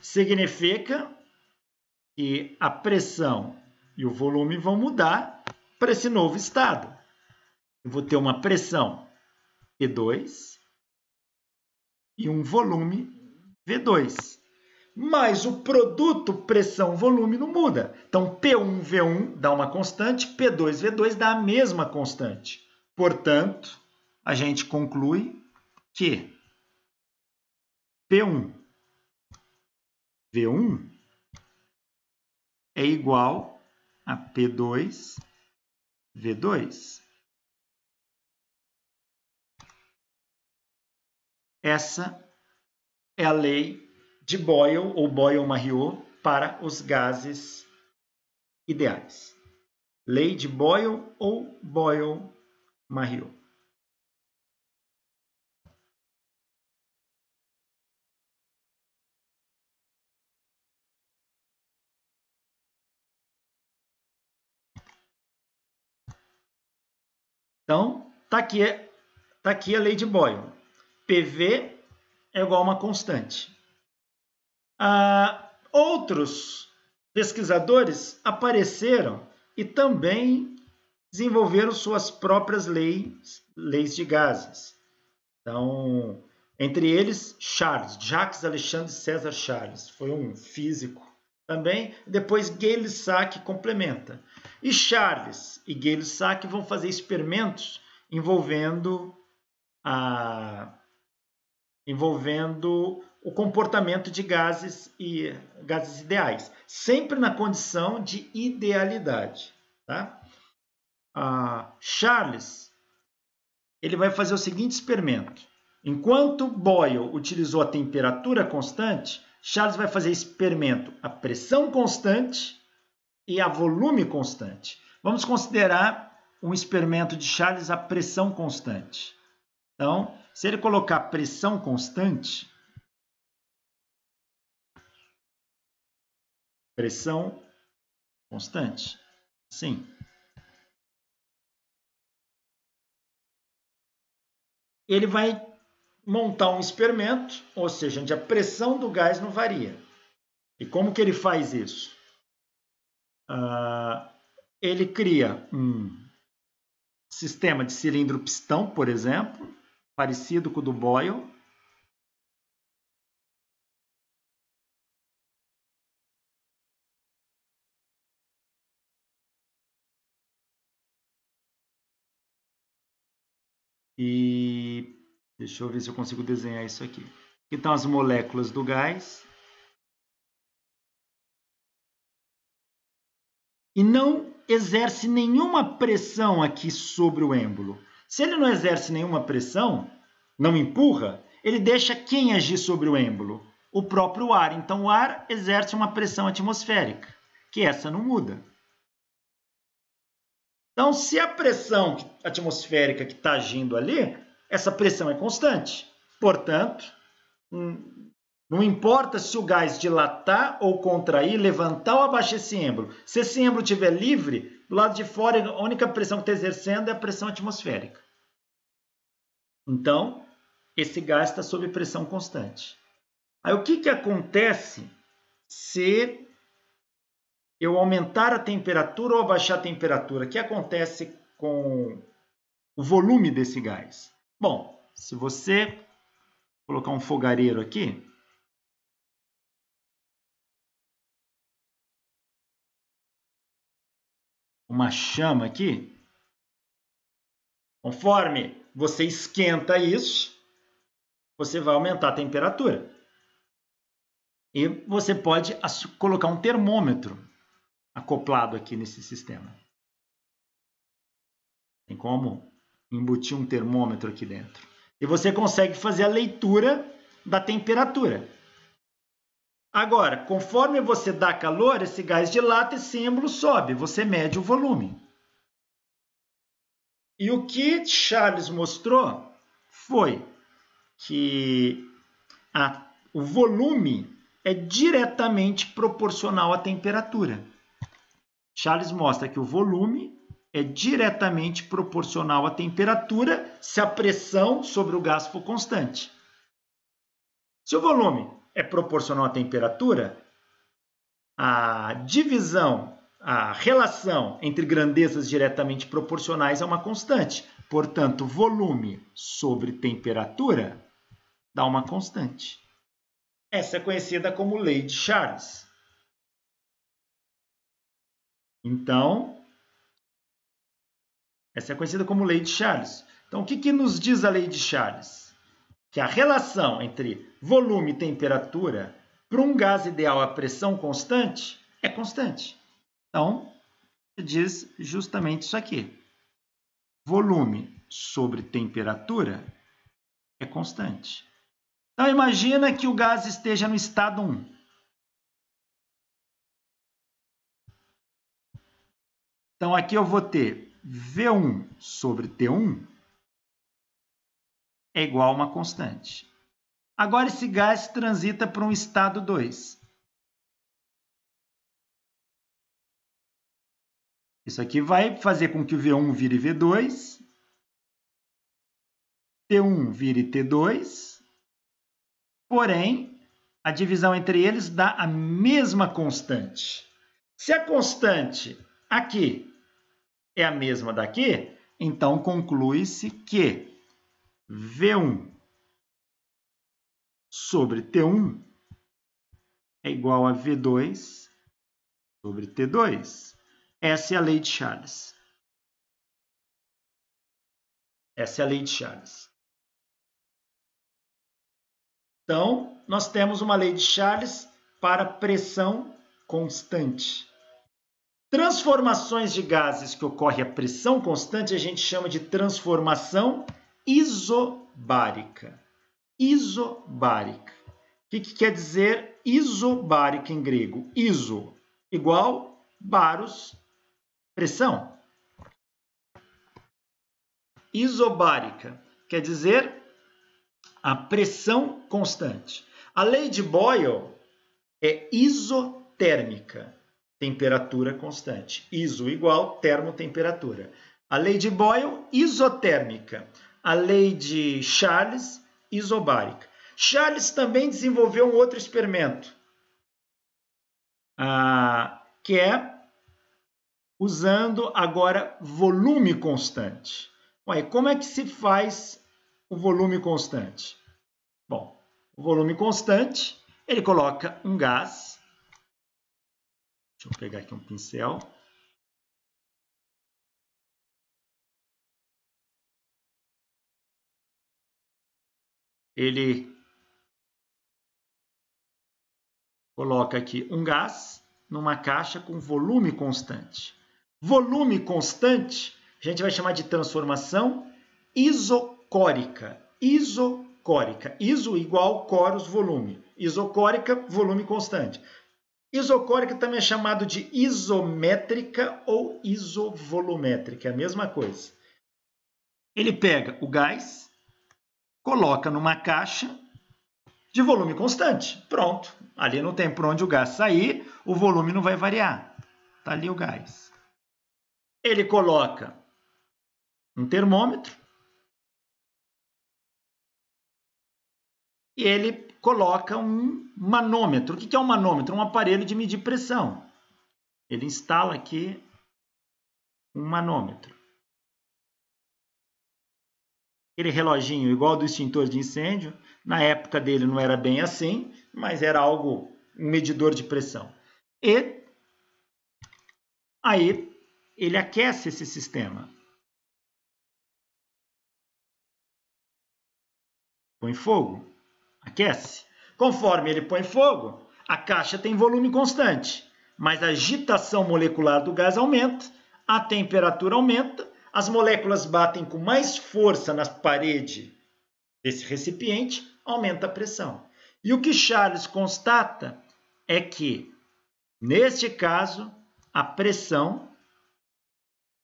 Significa que a pressão e o volume vão mudar para esse novo estado. Eu vou ter uma pressão P2 e um volume V2. Mas o produto pressão-volume não muda. Então, P1V1 dá uma constante, P2V2 dá a mesma constante. Portanto, a gente conclui que P1V1 é igual a P2V2. Essa é a lei de Boyle ou Boyle-Mariot para os gases ideais. Lei de Boyle ou Boyle-Mariot. Então, está aqui a lei de Boyle. PV é igual a uma constante. Outros pesquisadores apareceram e também desenvolveram suas próprias leis de gases. Então, entre eles, Jacques Alexandre César Charles, foi um físico também. Depois, Gay-Lussac complementa. E Charles e Gay-Lussac vão fazer experimentos envolvendo o comportamento de gases e gases ideais, sempre na condição de idealidade. Tá? Charles ele vai fazer o seguinte experimento. Enquanto Boyle utilizou a temperatura constante, Charles vai fazer experimento a pressão constante e a volume constante. Vamos considerar um experimento de Charles a pressão constante. Então, se ele colocar pressão constante, sim. Ele vai montar um experimento, ou seja, onde a pressão do gás não varia. E como que ele faz isso? Ele cria um sistema de cilindro-pistão, por exemplo, parecido com o do Boyle. E deixa eu ver se eu consigo desenhar isso aqui. Aqui estão as moléculas do gás. E não exerce nenhuma pressão aqui sobre o êmbolo. Se ele não exerce nenhuma pressão, não empurra, ele deixa quem agir sobre o êmbolo? O próprio ar. Então, o ar exerce uma pressão atmosférica, que essa não muda. Então, se a pressão atmosférica que está agindo ali, essa pressão é constante. Portanto, não importa se o gás dilatar ou contrair, levantar ou abaixar esse êmbolo. Se esse êmbolo estiver livre, do lado de fora, a única pressão que está exercendo é a pressão atmosférica. Então, esse gás está sob pressão constante. Aí, o que acontece se eu aumentar a temperatura ou abaixar a temperatura? O que acontece com o volume desse gás? Bom, se você colocar um fogareiro aqui, uma chama aqui, conforme você esquenta isso, você vai aumentar a temperatura. E você pode colocar um termômetro acoplado aqui nesse sistema. Tem como embutir um termômetro aqui dentro. E você consegue fazer a leitura da temperatura. Agora, conforme você dá calor, esse gás dilata e esse êmbolo sobe. Você mede o volume. E o que Charles mostrou foi que o volume é diretamente proporcional à temperatura. Charles mostra que o volume é diretamente proporcional à temperatura se a pressão sobre o gás for constante. Se o volume é proporcional à temperatura, a divisão, a relação entre grandezas diretamente proporcionais é uma constante. Portanto, volume sobre temperatura dá uma constante. Essa é conhecida como lei de Charles. Então, essa é conhecida como lei de Charles. Então, o que nos diz a lei de Charles? Que a relação entre volume e temperatura para um gás ideal a pressão constante é constante. Então, diz justamente isso aqui. Volume sobre temperatura é constante. Então, imagina que o gás esteja no estado 1. Então, aqui eu vou ter V1 sobre T1 é igual a uma constante. Agora, esse gás transita para um estado 2. Isso aqui vai fazer com que o V1 vire V2, T1 vire T2, porém, a divisão entre eles dá a mesma constante. Se a constante aqui é a mesma daqui, então conclui-se que V1 sobre T1 é igual a V2 sobre T2. Essa é a lei de Charles. Essa é a lei de Charles. Então, nós temos uma lei de Charles para pressão constante. Transformações de gases que ocorrem a pressão constante a gente chama de transformação isobárica. Isobárica. O que quer dizer isobárica em grego? Iso, igual, baros, pressão. Isobárica quer dizer a pressão constante. A lei de Boyle é isotérmica, temperatura constante. Iso igual termo, temperatura. A lei de Boyle, isotérmica. A lei de Charles, isobárica. Charles também desenvolveu um outro experimento, que é usando agora volume constante. Ué, como é que se faz o volume constante? Bom, o volume constante, ele coloca um gás. Deixa eu pegar aqui um pincel. Ele coloca aqui um gás numa caixa com volume constante. Volume constante, a gente vai chamar de transformação isocórica. Isocórica. Iso igual coros, volume. Isocórica, volume constante. Isocórica também é chamado de isométrica ou isovolumétrica, é a mesma coisa. Ele pega o gás, coloca numa caixa de volume constante. Pronto. Ali não tem por onde o gás sair, o volume não vai variar. Está ali o gás. Ele coloca um termômetro e ele coloca um manômetro. O que é um manômetro? Um aparelho de medir pressão. Ele instala aqui um manômetro. Aquele reloginho igual do extintor de incêndio, na época dele não era bem assim, mas era algo, um medidor de pressão. E aí ele aquece esse sistema. Põe fogo, aquece. Conforme ele põe fogo, a caixa tem volume constante, mas a agitação molecular do gás aumenta, a temperatura aumenta, as moléculas batem com mais força na parede desse recipiente, aumenta a pressão. E o que Charles constata é que, neste caso, a pressão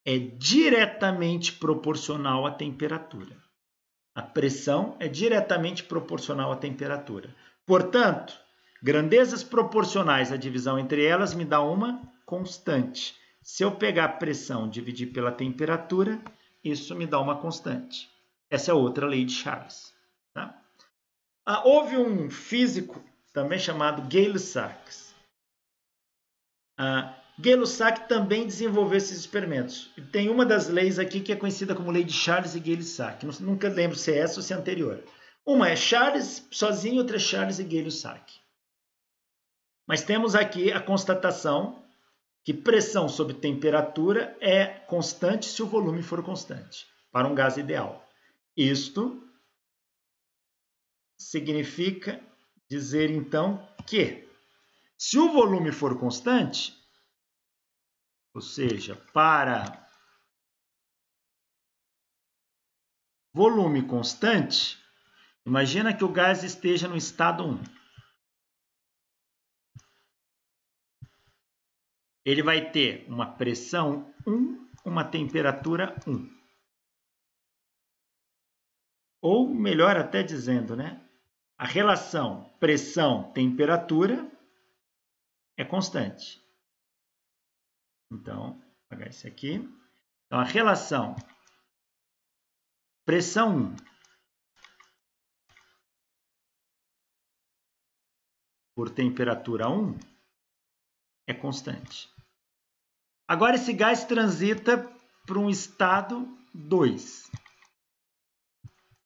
é diretamente proporcional à temperatura. A pressão é diretamente proporcional à temperatura. Portanto, grandezas proporcionais à divisão entre elas me dá uma constante. Se eu pegar a pressão e dividir pela temperatura, isso me dá uma constante. Essa é outra lei de Charles. Tá? Houve um físico também chamado Gay-Lussac. Gay-Lussac também desenvolveu esses experimentos. E tem uma das leis aqui que é conhecida como lei de Charles e Gay-Lussac. Nunca lembro se é essa ou se é anterior. Uma é Charles sozinho, outra é Charles e Gay-Lussac. Mas temos aqui a constatação que pressão sobre temperatura é constante se o volume for constante, para um gás ideal. Isto significa dizer, então, que se o volume for constante, ou seja, para volume constante, imagina que o gás esteja no estado 1. Ele vai ter uma pressão 1, uma temperatura 1. Ou melhor até dizendo, né? A relação pressão-temperatura é constante. Então, vou apagar isso aqui. Então, a relação pressão 1 por temperatura 1 é constante. Agora, esse gás transita para um estado 2.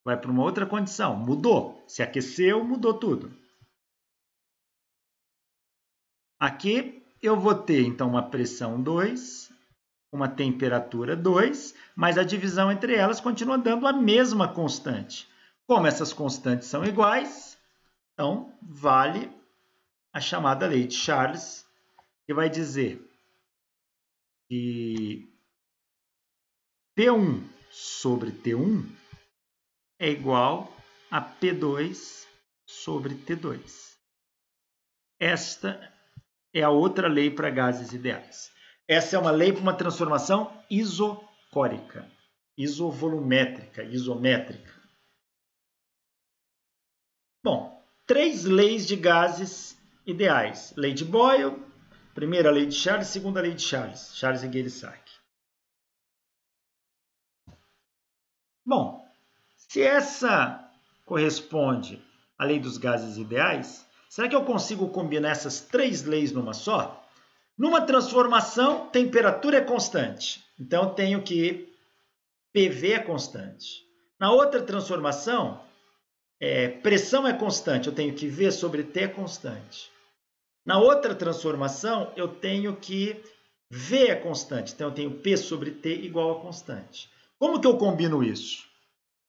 Vai para uma outra condição. Mudou. Se aqueceu, mudou tudo. Aqui eu vou ter, então, uma pressão 2, uma temperatura 2, mas a divisão entre elas continua dando a mesma constante. Como essas constantes são iguais, então vale a chamada lei de Charles, que vai dizer que P1 sobre T1 é igual a P2 sobre T2. Esta é a outra lei para gases ideais. Essa é uma lei para uma transformação isocórica, isovolumétrica, isométrica. Bom, 3 leis de gases ideais. Lei de Boyle, primeira lei de Charles, segunda lei de Charles, Charles e Gay-Lussac. Bom, se essa corresponde à lei dos gases ideais, será que eu consigo combinar essas 3 leis numa só? Numa transformação, temperatura é constante. Então, eu tenho que PV é constante. Na outra transformação, pressão é constante. Eu tenho que V sobre T é constante. Na outra transformação, eu tenho que V é constante. Então, eu tenho P sobre T igual a constante. Como que eu combino isso?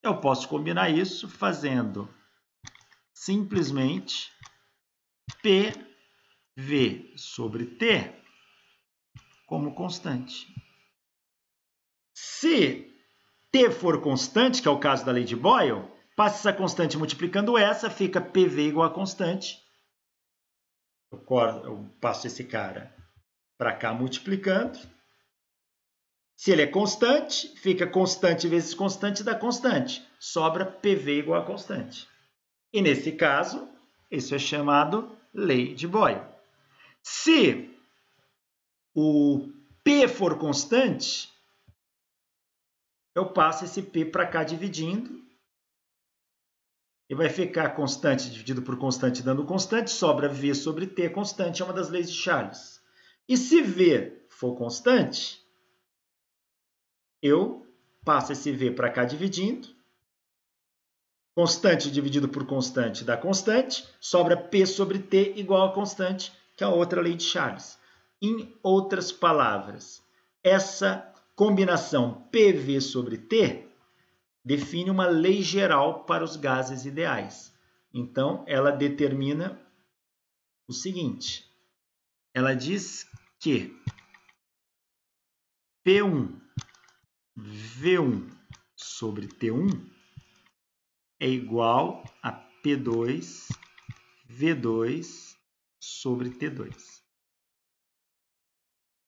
Eu posso combinar isso fazendo simplesmente PV sobre T como constante. Se T for constante, que é o caso da lei de Boyle, passa essa constante multiplicando essa, fica PV igual a constante. Eu passo esse cara para cá multiplicando. Se ele é constante, fica constante vezes constante dá constante. Sobra PV igual a constante. E nesse caso, isso é chamado lei de Boyle. Se o P for constante, eu passo esse P para cá dividindo. E vai ficar constante dividido por constante dando constante. Sobra V sobre T constante. É uma das leis de Charles. E se V for constante, eu passo esse V para cá dividindo. Constante dividido por constante dá constante. Sobra P sobre T igual a constante, que é a outra lei de Charles. Em outras palavras, essa combinação PV sobre T define uma lei geral para os gases ideais. Então, ela determina o seguinte. Ela diz que P1 V1 sobre T1 é igual a P2 V2 sobre T2.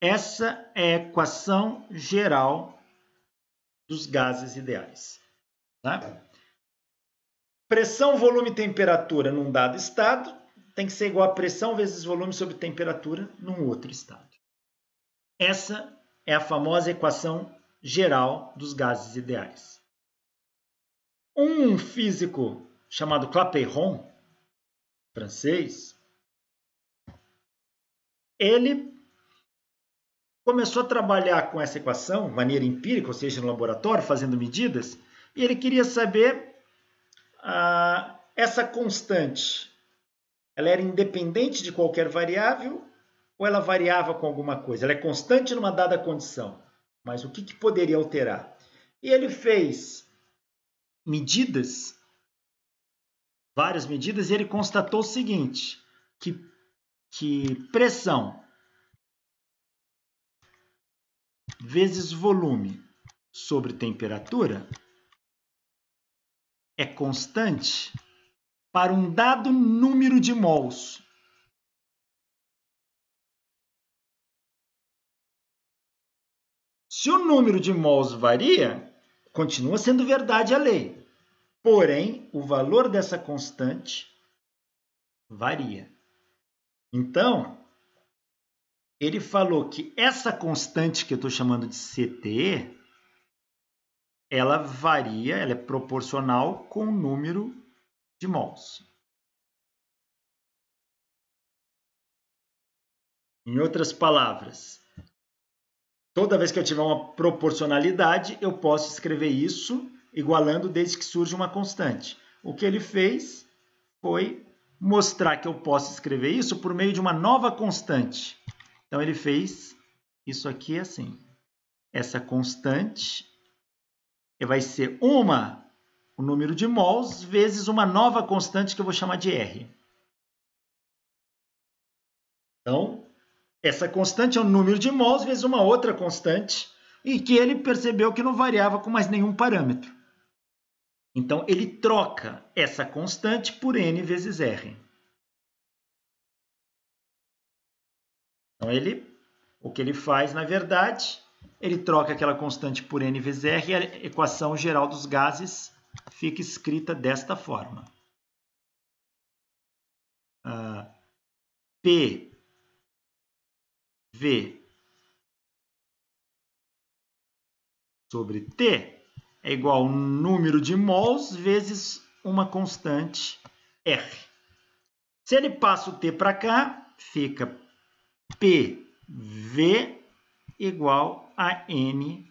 Essa é a equação geral dos gases ideais. Tá? Pressão, volume e temperatura num dado estado tem que ser igual a pressão vezes volume sobre temperatura num outro estado. Essa é a famosa equação geral dos gases ideais. Um físico chamado Clapeyron, francês, ele começou a trabalhar com essa equação de maneira empírica, ou seja, no laboratório, fazendo medidas, e ele queria saber essa constante. Ela era independente de qualquer variável ou ela variava com alguma coisa? Ela é constante numa dada condição, mas o que poderia alterar? E ele fez medidas, várias medidas, e ele constatou o seguinte, que pressão vezes volume sobre temperatura é constante para um dado número de mols. Se o número de mols varia, continua sendo verdade a lei. Porém, o valor dessa constante varia. Então, ele falou que essa constante que eu estou chamando de CT, ela varia, ela é proporcional com o número de mols. Em outras palavras, toda vez que eu tiver uma proporcionalidade, eu posso escrever isso igualando desde que surja uma constante. O que ele fez foi mostrar que eu posso escrever isso por meio de uma nova constante. Então, ele fez isso aqui assim. Essa constante vai ser o número de mols, vezes uma nova constante que eu vou chamar de R. Então, essa constante é o número de mols vezes uma outra constante e que ele percebeu que não variava com mais nenhum parâmetro. Então, ele troca essa constante por N vezes R. Então, ele O que ele faz, na verdade, ele troca aquela constante por N vezes R e a equação geral dos gases fica escrita desta forma. PV sobre T é igual ao número de mols vezes uma constante R. Se ele passa o T para cá, fica PV igual a NRT.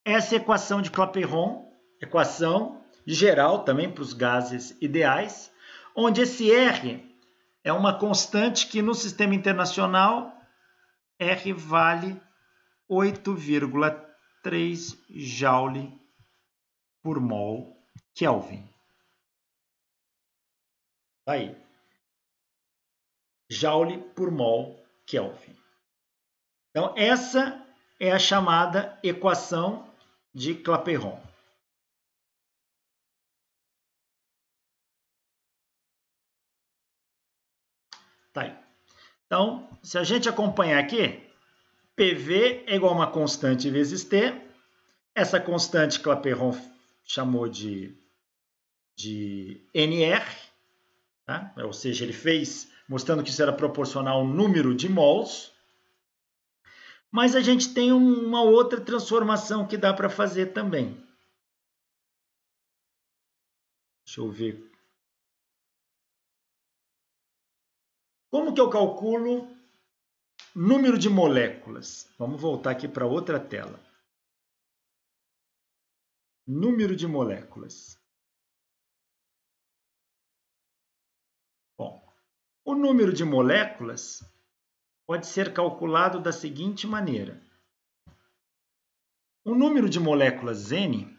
Essa é a equação de Clapeyron, equação geral também para os gases ideais, onde esse R é uma constante que no sistema internacional R vale 8,3 Joule por mol Kelvin. Aí. Joule por mol Kelvin. Então, essa é a chamada equação de Clapeyron. Tá aí. Então, se a gente acompanhar aqui, PV é igual a uma constante vezes T. Essa constante Clapeyron chamou de NR, tá? Ou seja, ele fez mostrando que isso era proporcional ao número de mols. Mas a gente tem uma outra transformação que dá para fazer também. Deixa eu ver. Como que eu calculo número de moléculas? Vamos voltar aqui para outra tela. Número de moléculas. Bom, o número de moléculas pode ser calculado da seguinte maneira. O número de moléculas N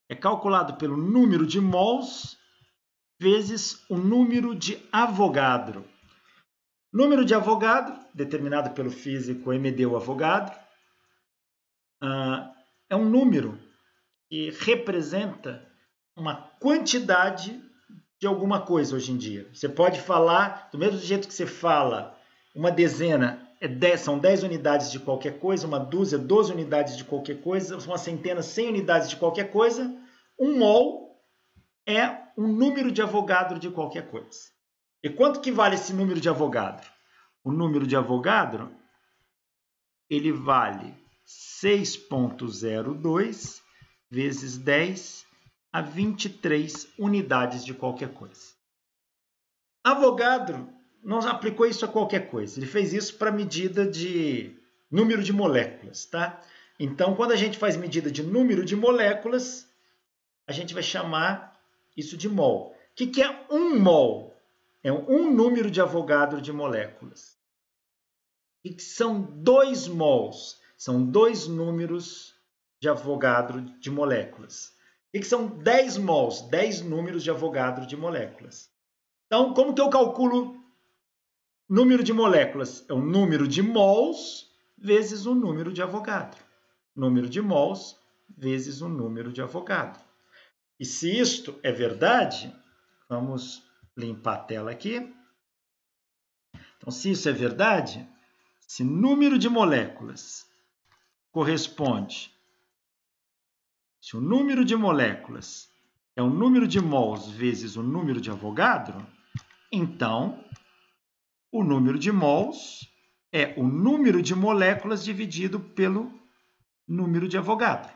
é calculado pelo número de mols vezes o número de Avogadro. Número de Avogadro, determinado pelo físico Amedeo Avogadro, é um número que representa uma quantidade de alguma coisa hoje em dia. Você pode falar, do mesmo jeito que você fala, uma dezena são 10 unidades de qualquer coisa, uma dúzia, 12 unidades de qualquer coisa, uma centena, 100 unidades de qualquer coisa. Um mol é um número de Avogadro de qualquer coisa. E quanto que vale esse número de Avogadro? O número de Avogadro, ele vale 6,02 vezes 10 a 23 unidades de qualquer coisa. Avogadro não aplicou isso a qualquer coisa. Ele fez isso para medida de número de moléculas, tá? Então, quando a gente faz medida de número de moléculas, a gente vai chamar isso de mol. O que é um mol? É um número de Avogadro de moléculas. O que são 2 mols? São 2 números de Avogadro de moléculas. O que são 10 mols? 10 números de Avogadro de moléculas. Então, como que eu calculo número de moléculas? É o número de mols vezes o número de Avogadro. Número de mols vezes o número de Avogadro. E se isto é verdade, vamos limpar a tela aqui. Então, se isso é verdade, se número de moléculas corresponde, se o número de moléculas é o número de mols vezes o número de Avogadro, então o número de mols é o número de moléculas dividido pelo número de Avogadro.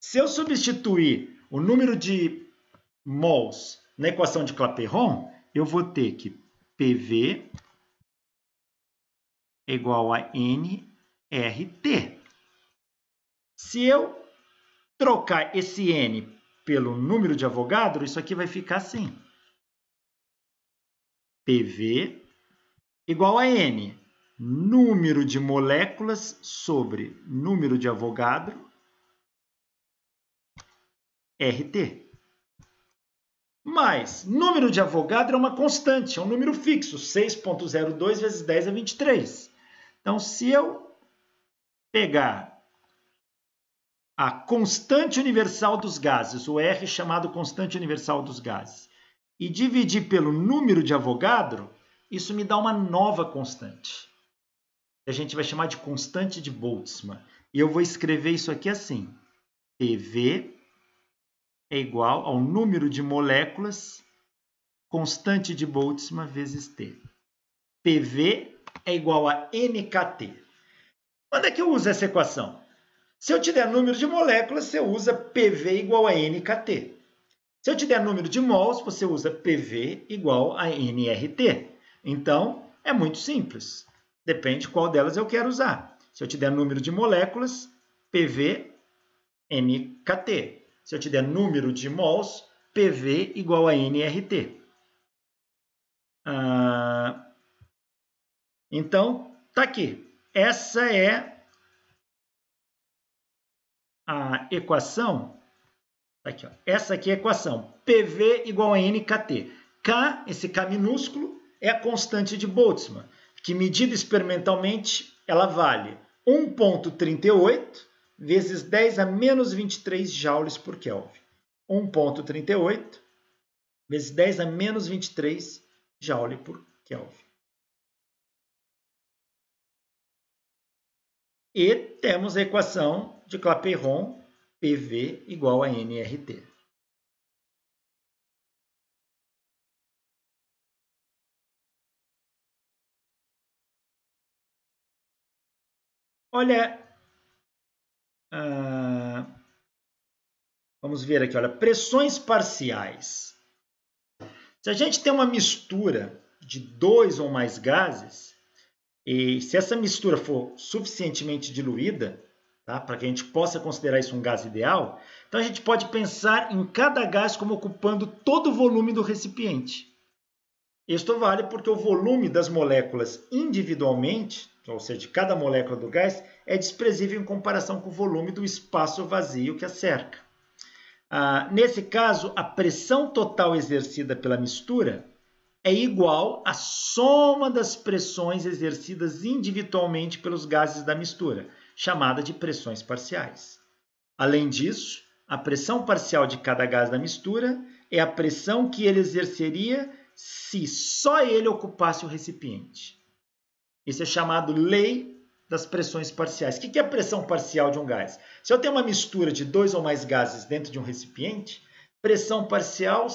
Se eu substituir o número de mols na equação de Clapeyron, eu vou ter que PV é igual a NRT. Se eu trocar esse N pelo número de Avogadro, isso aqui vai ficar assim. PV igual a N, número de moléculas sobre número de Avogadro, RT. Mas número de Avogadro é uma constante, é um número fixo, 6,02 vezes 10 é 23. Então, se eu pegar a constante universal dos gases, o R chamado constante universal dos gases, e dividir pelo número de Avogadro, isso me dá uma nova constante. A gente vai chamar de constante de Boltzmann. E eu vou escrever isso aqui assim. PV é igual ao número de moléculas constante de Boltzmann vezes T. PV é igual a NKT. Quando é que eu uso essa equação? Se eu te der número de moléculas, você usa PV igual a NKT. Se eu te der número de mols, você usa PV igual a nRT. Então, é muito simples. Depende qual delas eu quero usar. Se eu te der número de moléculas, PV, NKT. Se eu te der número de mols, PV igual a nRT. Então, tá aqui. Essa é a equação. Tá aqui, ó. Essa aqui é a equação. PV igual a NKT. K, esse K minúsculo, é a constante de Boltzmann, que medida experimentalmente, ela vale 1,38 vezes 10 a menos 23 joules por Kelvin. 1,38 vezes 10 a menos 23 joule por Kelvin. E temos a equação de Clapeyron, PV igual a nRT. Olha, vamos ver aqui, olha, pressões parciais. Se a gente tem uma mistura de 2 ou mais gases, e se essa mistura for suficientemente diluída, tá, para que a gente possa considerar isso um gás ideal, então a gente pode pensar em cada gás como ocupando todo o volume do recipiente. Isto vale porque o volume das moléculas individualmente, ou seja, de cada molécula do gás, é desprezível em comparação com o volume do espaço vazio que a cerca. Nesse caso, a pressão total exercida pela mistura é igual à soma das pressões exercidas individualmente pelos gases da mistura, chamada de pressões parciais. Além disso, a pressão parcial de cada gás da mistura é a pressão que ele exerceria se só ele ocupasse o recipiente. Isso é chamado lei das pressões parciais. O que é a pressão parcial de um gás? Se eu tenho uma mistura de 2 ou mais gases dentro de um recipiente, pressão parcial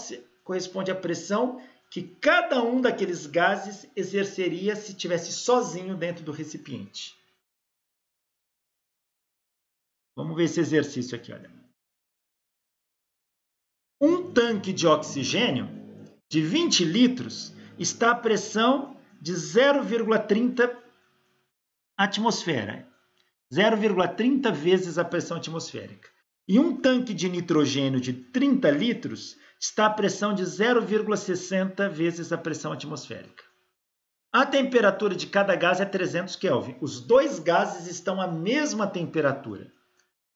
corresponde à pressão que cada um daqueles gases exerceria se estivesse sozinho dentro do recipiente. Vamos ver esse exercício aqui, olha. Um tanque de oxigênio de 20 litros está a pressão de 0,30 atmosfera, 0,30 vezes a pressão atmosférica. E um tanque de nitrogênio de 30 litros está a pressão de 0,60 vezes a pressão atmosférica. A temperatura de cada gás é 300 Kelvin. Os dois gases estão à mesma temperatura.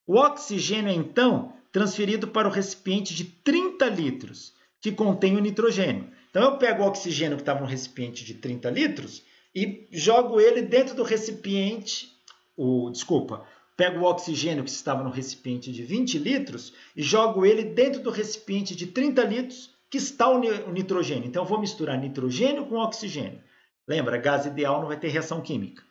O oxigênio é, então, transferido para o recipiente de 30 litros, que contém o nitrogênio. Então, eu pego o oxigênio que estava no recipiente de 30 litros e jogo ele dentro do recipiente... pego o oxigênio que estava no recipiente de 20 litros e jogo ele dentro do recipiente de 30 litros que está o nitrogênio. Então, eu vou misturar nitrogênio com oxigênio. Lembra, gás ideal não vai ter reação química.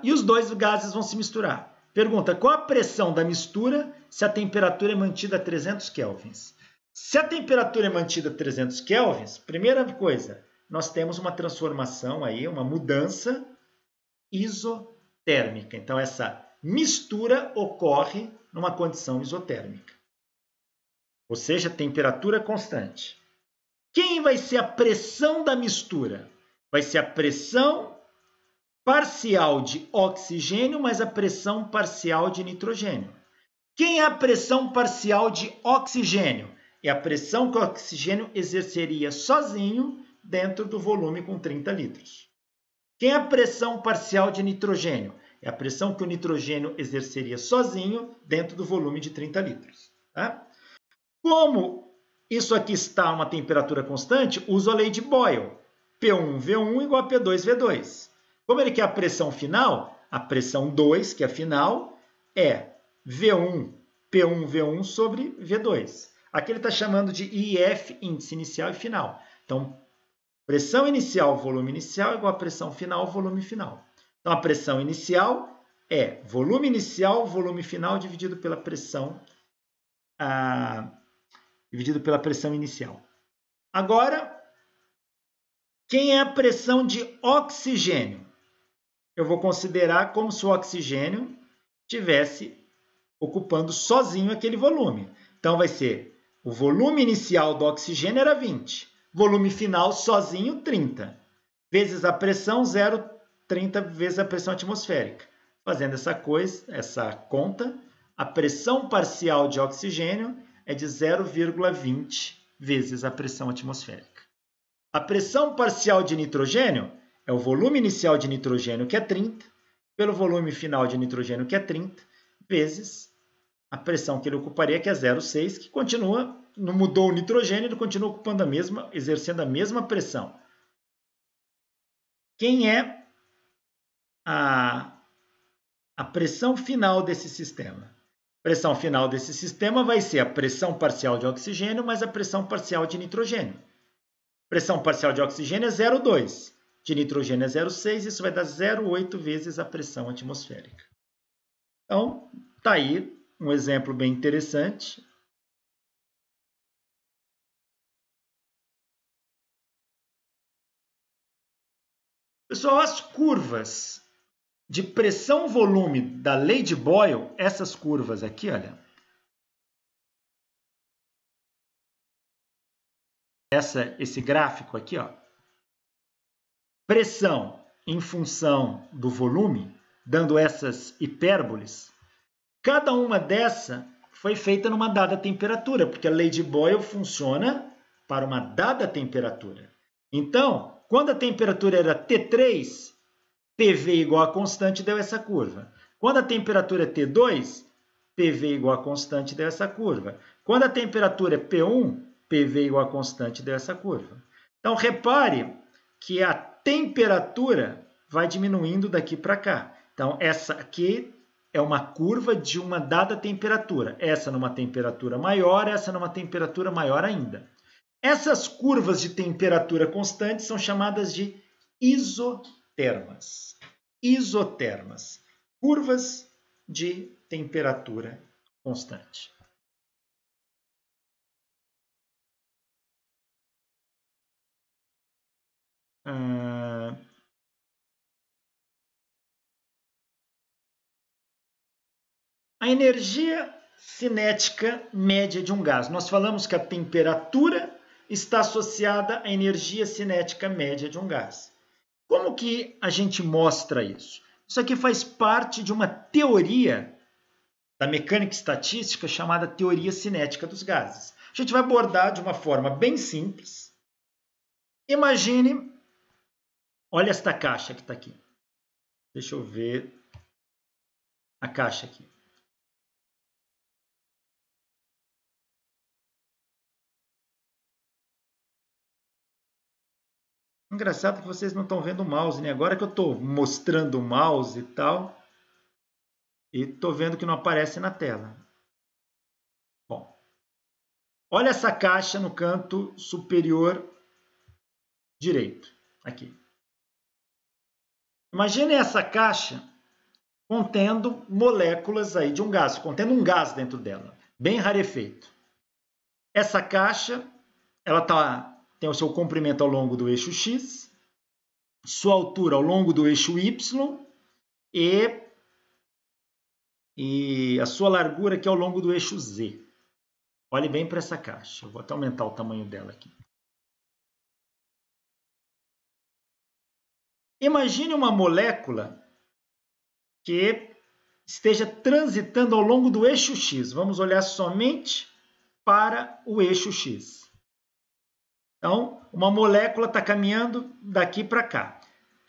E os dois gases vão se misturar. Pergunta, qual a pressão da mistura se a temperatura é mantida a 300 kelvins? Se a temperatura é mantida a 300 kelvins, primeira coisa, nós temos uma transformação aí, uma mudança isotérmica. Então, essa mistura ocorre numa condição isotérmica. Ou seja, temperatura constante. Quem vai ser a pressão da mistura? Vai ser a pressão parcial de oxigênio mais a pressão parcial de nitrogênio. Quem é a pressão parcial de oxigênio? É a pressão que o oxigênio exerceria sozinho dentro do volume com 30 litros. Quem é a pressão parcial de nitrogênio? É a pressão que o nitrogênio exerceria sozinho dentro do volume de 30 litros. Tá? Como isso aqui está a uma temperatura constante, uso a lei de Boyle. P1V1 igual a P2V2. Como ele quer a pressão final, a pressão 2, que é a final, é V1, P1, V1 sobre V2. Aqui ele está chamando de IF, índice inicial e final. Então, pressão inicial, volume inicial, igual a pressão final, volume final. Então, a pressão inicial é volume inicial, volume final, dividido pela pressão inicial. Agora, quem é a pressão de oxigênio? Eu vou considerar como se o oxigênio estivesse ocupando sozinho aquele volume. Então, vai ser o volume inicial do oxigênio era 20. Volume final sozinho, 30. Vezes a pressão, 0,30 vezes a pressão atmosférica. Fazendo essa conta, a pressão parcial de oxigênio é de 0,20 vezes a pressão atmosférica. A pressão parcial de nitrogênio é o volume inicial de nitrogênio, que é 30, pelo volume final de nitrogênio, que é 30, vezes a pressão que ele ocuparia, que é 0,6, que continua, não mudou o nitrogênio, ele continua ocupando exercendo a mesma pressão. Quem é a pressão final desse sistema? A pressão final desse sistema vai ser a pressão parcial de oxigênio mais a pressão parcial de nitrogênio. Pressão parcial de oxigênio é 0,2. De nitrogênio é 0,6. Isso vai dar 0,8 vezes a pressão atmosférica. Então, está aí um exemplo bem interessante. Pessoal, as curvas de pressão-volume da lei de Boyle, essas curvas aqui, olha. Esse gráfico aqui, ó. Pressão em função do volume, dando essas hipérboles. Cada uma dessa foi feita numa dada temperatura, porque a lei de Boyle funciona para uma dada temperatura. Então, quando a temperatura era T3, PV igual a constante deu essa curva. Quando a temperatura é T2, PV igual a constante deu essa curva. Quando a temperatura é P1, PV igual a constante deu essa curva. Então, repare que a temperatura vai diminuindo daqui para cá. Então, essa aqui é uma curva de uma dada temperatura. Essa numa temperatura maior, essa numa temperatura maior ainda. Essas curvas de temperatura constante são chamadas de isotermas. Isotermas. Curvas de temperatura constante. A energia cinética média de um gás. Nós falamos que a temperatura está associada à energia cinética média de um gás. Como que a gente mostra isso? Isso aqui faz parte de uma teoria da mecânica estatística chamada teoria cinética dos gases. A gente vai abordar de uma forma bem simples. Imagine, olha esta caixa que está aqui. Deixa eu ver a caixa aqui. Engraçado que vocês não estão vendo o mouse, né? Agora que eu estou mostrando o mouse e tal, e estou vendo que não aparece na tela. Bom, olha essa caixa no canto superior direito, aqui. Imagine essa caixa contendo moléculas aí de um gás, contendo um gás dentro dela, bem rarefeito. Essa caixa, ela tem o seu comprimento ao longo do eixo X, sua altura ao longo do eixo Y e a sua largura aqui ao longo do eixo Z. Olhe bem para essa caixa. Eu vou até aumentar o tamanho dela aqui. Imagine uma molécula que esteja transitando ao longo do eixo X. Vamos olhar somente para o eixo X. Então, uma molécula está caminhando daqui para cá.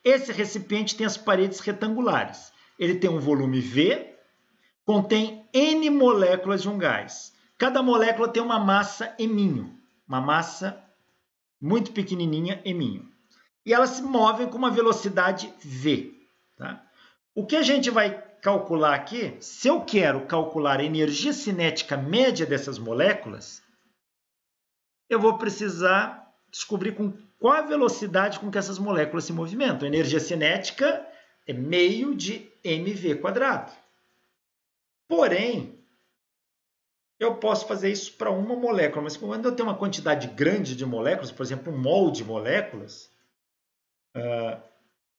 Esse recipiente tem as paredes retangulares. Ele tem um volume V, contém N moléculas de um gás. Cada molécula tem uma massa eminho, uma massa muito pequenininha, eminho. E elas se movem com uma velocidade V. Tá? O que a gente vai calcular aqui, se eu quero calcular a energia cinética média dessas moléculas, eu vou precisar descobrir com qual a velocidade com que essas moléculas se movimentam. A energia cinética é meio de mv². Porém, eu posso fazer isso para uma molécula, mas quando eu tenho uma quantidade grande de moléculas, por exemplo, um mol de moléculas,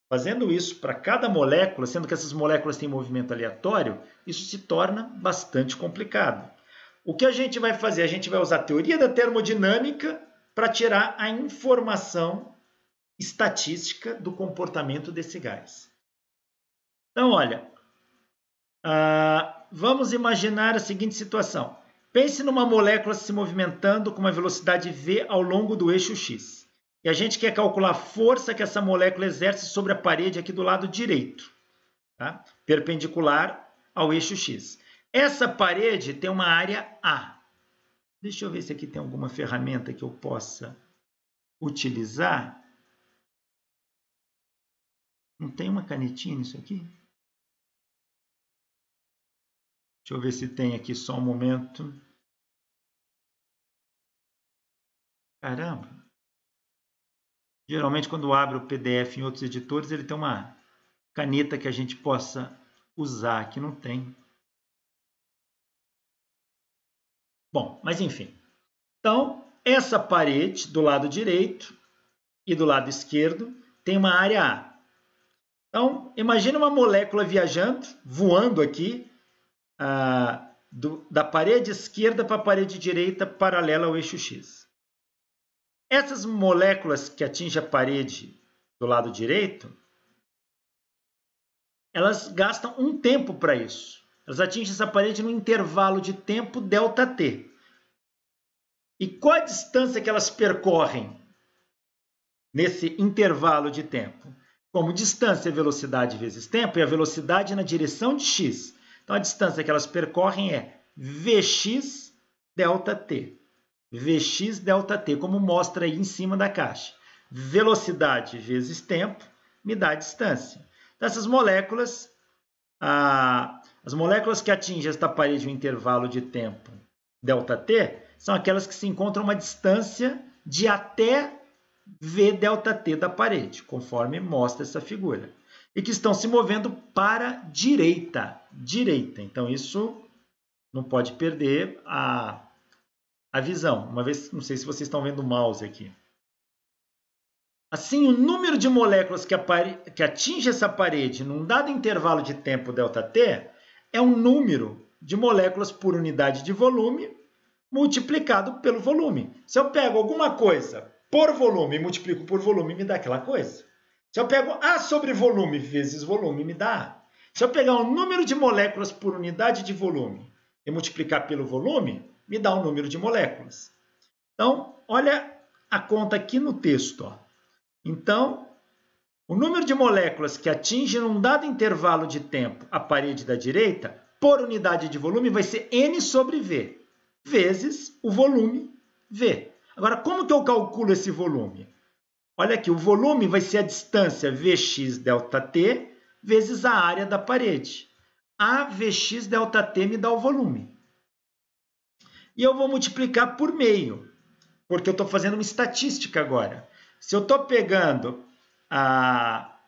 fazendo isso para cada molécula, sendo que essas moléculas têm movimento aleatório, isso se torna bastante complicado. O que a gente vai fazer? A gente vai usar a teoria da termodinâmica para tirar a informação estatística do comportamento desse gás. Então, olha, vamos imaginar a seguinte situação. Pense numa molécula se movimentando com uma velocidade v ao longo do eixo x. E a gente quer calcular a força que essa molécula exerce sobre a parede aqui do lado direito, tá? Perpendicular ao eixo x. Essa parede tem uma área A. Deixa eu ver se aqui tem alguma ferramenta que eu possa utilizar. Não tem uma canetinha nisso aqui? Deixa eu ver se tem aqui só um momento. Caramba! Geralmente, quando abre o PDF em outros editores, ele tem uma caneta que a gente possa usar. Aqui não tem. Bom, mas enfim. Então, essa parede do lado direito e do lado esquerdo tem uma área A. Então, imagine uma molécula viajando, voando aqui, da parede esquerda para a parede direita, paralela ao eixo X. Essas moléculas que atingem a parede do lado direito, elas gastam um tempo para isso. Elas atingem essa parede no intervalo de tempo ΔT. E qual a distância que elas percorrem nesse intervalo de tempo? Como distância é velocidade vezes tempo, e a velocidade na direção de x. Então, a distância que elas percorrem é Vx ΔT. Vx ΔT, como mostra aí em cima da caixa. Velocidade vezes tempo me dá a distância. Então, essas moléculas, as moléculas que atingem esta parede no intervalo de tempo ΔT, são aquelas que se encontram a uma distância de até V ΔT da parede, conforme mostra essa figura. E que estão se movendo para a direita. Então, isso não pode perder a visão. Uma vez, não sei se vocês estão vendo o mouse aqui. Assim, o número de moléculas que atinge essa parede num dado intervalo de tempo ΔT é um número de moléculas por unidade de volume multiplicado pelo volume. Se eu pego alguma coisa por volume e multiplico por volume, me dá aquela coisa. Se eu pego A sobre volume vezes volume, me dá A. Se eu pegar o número de moléculas por unidade de volume e multiplicar pelo volume, me dá o número de moléculas. Então, olha a conta aqui no texto. Ó. Então, o número de moléculas que atinge num dado intervalo de tempo a parede da direita, por unidade de volume, vai ser N sobre V, vezes o volume V. Agora, como que eu calculo esse volume? Olha aqui, o volume vai ser a distância Vx ΔT vezes a área da parede. A Vx ΔT me dá o volume. E eu vou multiplicar por meio, porque eu estou fazendo uma estatística agora. Se eu estou pegando a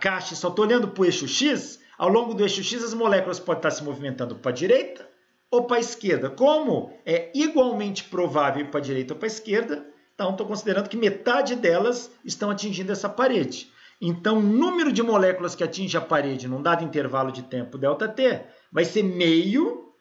caixa e só estou olhando para o eixo X, ao longo do eixo X as moléculas podem estar se movimentando para a direita ou para a esquerda. Como é igualmente provável ir para a direita ou para a esquerda, então estou considerando que metade delas estão atingindo essa parede. Então, o número de moléculas que atinge a parede num dado intervalo de tempo ΔT vai ser meio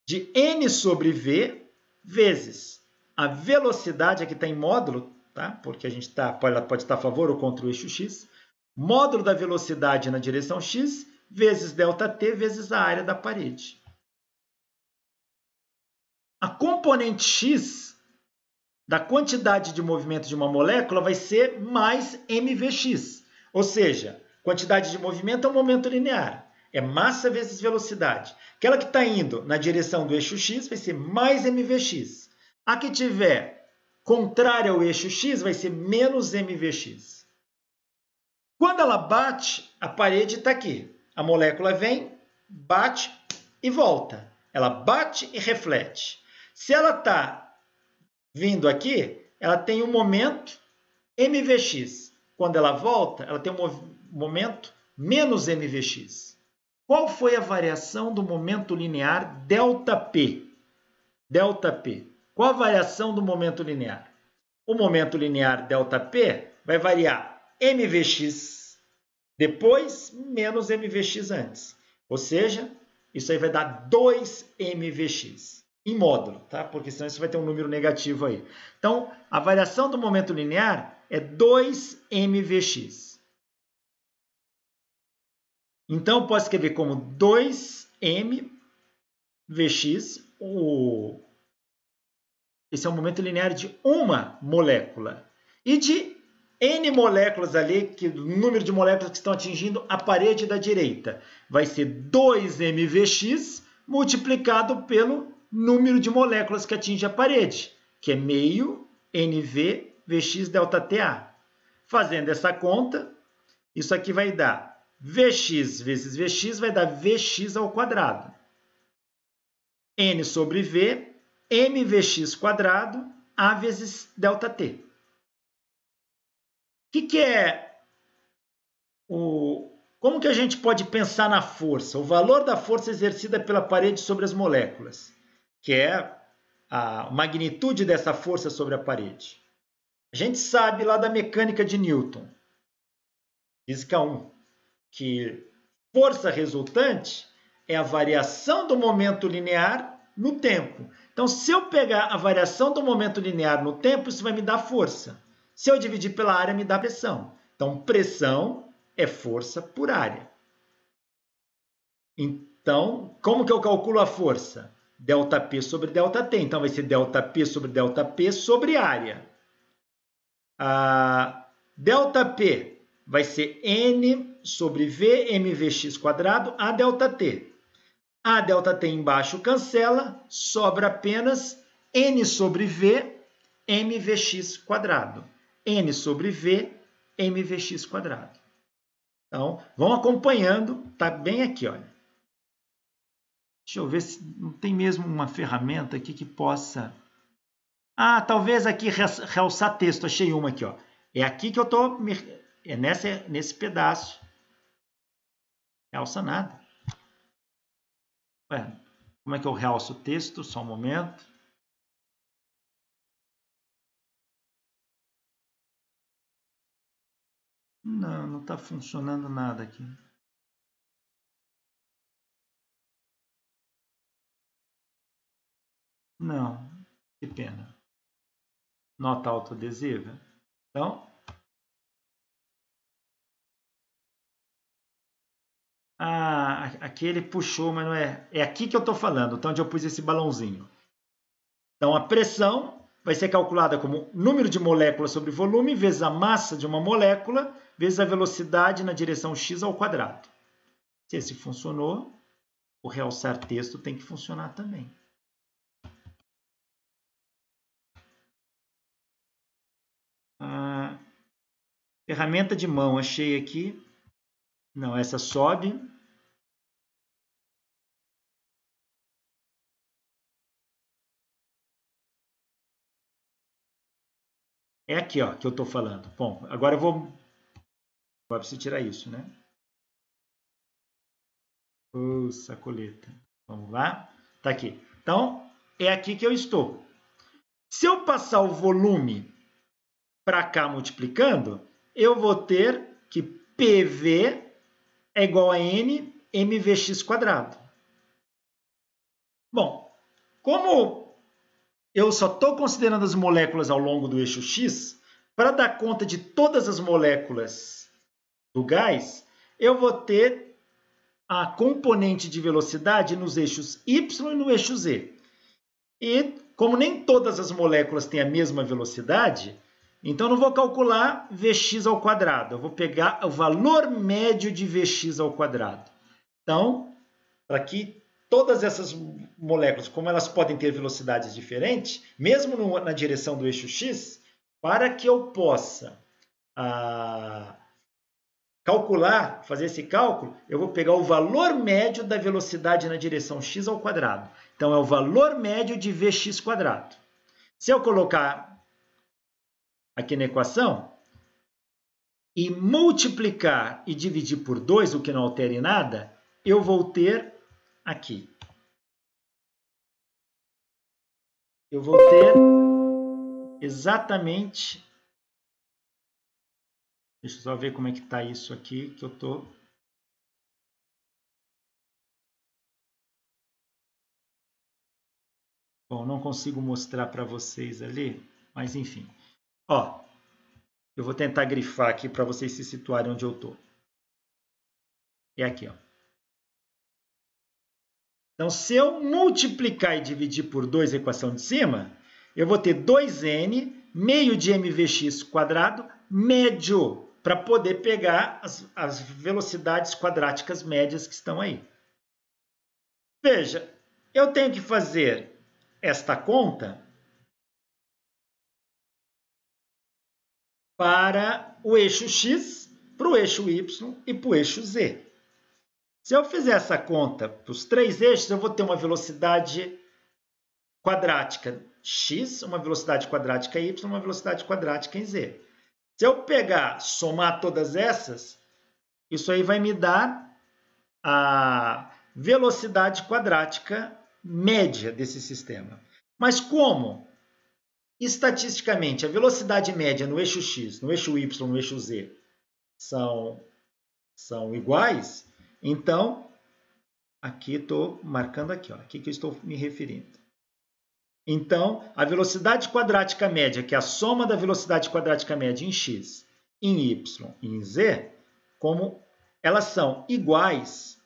de N sobre V vezes a velocidade, aqui está em módulo, tá? Porque a gente pode estar a favor ou contra o eixo X, módulo da velocidade na direção X vezes ΔT vezes a área da parede. A componente X da quantidade de movimento de uma molécula vai ser mais mvx. Ou seja, quantidade de movimento é um momento linear. É massa vezes velocidade. Aquela que está indo na direção do eixo x vai ser mais mvx. A que estiver contrária ao eixo x vai ser menos mvx. Quando ela bate, a parede está aqui. A molécula vem, bate e volta. Ela bate e reflete. Se ela está vindo aqui, ela tem um momento mvx. Quando ela volta, ela tem um momento menos mvx. Qual foi a variação do momento linear ΔP? ΔP. Qual a variação do momento linear? O momento linear ΔP vai variar mvx depois menos mvx antes. Ou seja, isso aí vai dar 2mvx em módulo, tá? Porque senão isso vai ter um número negativo aí. Então, a variação do momento linear é 2mvx. Então, posso escrever como 2mvx. Esse é o momento linear de uma molécula. E de N moléculas ali, que o número de moléculas que estão atingindo a parede da direita. Vai ser 2mvx multiplicado pelo número de moléculas que atinge a parede, que é meio NV/Vx ΔTA. Fazendo essa conta, isso aqui vai dar Vx vezes Vx vai dar Vx ao quadrado. N sobre V, mvx quadrado, A vezes ΔT. O que é como que a gente pode pensar na força? O valor da força exercida pela parede sobre as moléculas, que é a magnitude dessa força sobre a parede. A gente sabe lá da mecânica de Newton, física 1, que força resultante é a variação do momento linear no tempo. Então, se eu pegar a variação do momento linear no tempo, isso vai me dar força. Se eu dividir pela área, me dá pressão. Então, pressão é força por área. Então, como que eu calculo a força? ΔP sobre ΔT. Então, vai ser ΔP sobre ΔP sobre área. ΔP vai ser N sobre V mvx quadrado a ΔT. A ΔT embaixo cancela, sobra apenas N sobre V mvx quadrado. N sobre V mvx quadrado. Então, vão acompanhando, tá bem aqui, olha. Deixa eu ver se não tem mesmo uma ferramenta aqui que possa... talvez aqui realçar texto, achei uma aqui, ó. É aqui que eu tô... É nesse pedaço. Realça nada. Ué, como é que eu realço o texto? Só um momento. Não está funcionando nada aqui. Não, que pena. Nota autoadesiva. Então, aqui ele puxou, mas não é. É aqui que eu estou falando, então onde eu pus esse balãozinho. Então, a pressão vai ser calculada como número de moléculas sobre volume vezes a massa de uma molécula vezes a velocidade na direção x ao quadrado. Se esse funcionou, o realçar texto tem que funcionar também. Ferramenta de mão, achei aqui. Não, essa sobe. É aqui, ó, que eu estou falando. Bom, agora eu vou... Agora preciso tirar isso, né? Sacoleta. Vamos lá. Tá aqui. Então, é aqui que eu estou. Se eu passar o volume para cá multiplicando, eu vou ter que PV é igual a N mvx quadrado. Bom, como eu só estou considerando as moléculas ao longo do eixo X, para dar conta de todas as moléculas do gás, eu vou ter a componente de velocidade nos eixos Y e no eixo Z. E como nem todas as moléculas têm a mesma velocidade, então eu não vou calcular Vx ao quadrado, eu vou pegar o valor médio de Vx ao quadrado. Então, para que todas essas moléculas, como elas podem ter velocidades diferentes, mesmo na direção do eixo X, para que eu possa calcular, fazer esse cálculo, eu vou pegar o valor médio da velocidade na direção x ao quadrado. Então, é o valor médio de vx quadrado. Se eu colocar aqui na equação e multiplicar e dividir por 2, o que não altera em nada, eu vou ter aqui. Eu vou ter exatamente... Deixa eu só ver como é que está isso aqui, que eu estou... Bom, não consigo mostrar para vocês ali, mas enfim. Ó, eu vou tentar grifar aqui para vocês se situarem onde eu estou. É aqui, ó. Então, se eu multiplicar e dividir por 2 a equação de cima, eu vou ter 2n meio de mvx quadrado médio, para poder pegar as velocidades quadráticas médias que estão aí. Veja, eu tenho que fazer esta conta para o eixo x, para o eixo y e para o eixo z. Se eu fizer essa conta para os 3 eixos, eu vou ter uma velocidade quadrática x, uma velocidade quadrática y, uma velocidade quadrática em z. Se eu pegar, somar todas essas, isso aí vai me dar a velocidade quadrática média desse sistema. Mas como, estatisticamente, a velocidade média no eixo x, no eixo y, no eixo z são iguais, então, aqui estou marcando aqui, ó, aqui que eu estou me referindo. Então, a velocidade quadrática média, que é a soma da velocidade quadrática média em x, em y e em z, como elas são iguais,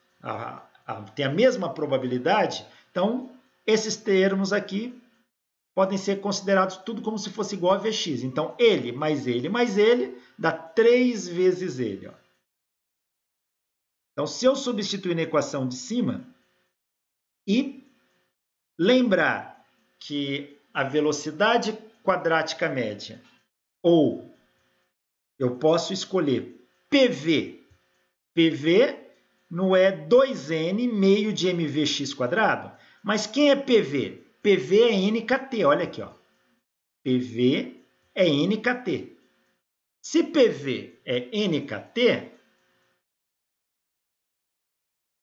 têm a mesma probabilidade, então esses termos aqui podem ser considerados tudo como se fosse igual a Vx. Então, ele mais ele dá 3 vezes ele. Ó. Então, se eu substituir na equação de cima e lembrar que a velocidade quadrática média, ou eu posso escolher PV. PV não é 2n meio de mvx quadrado, mas quem é PV? PV é nkt, olha aqui, ó. PV é nkt. Se PV é nkt,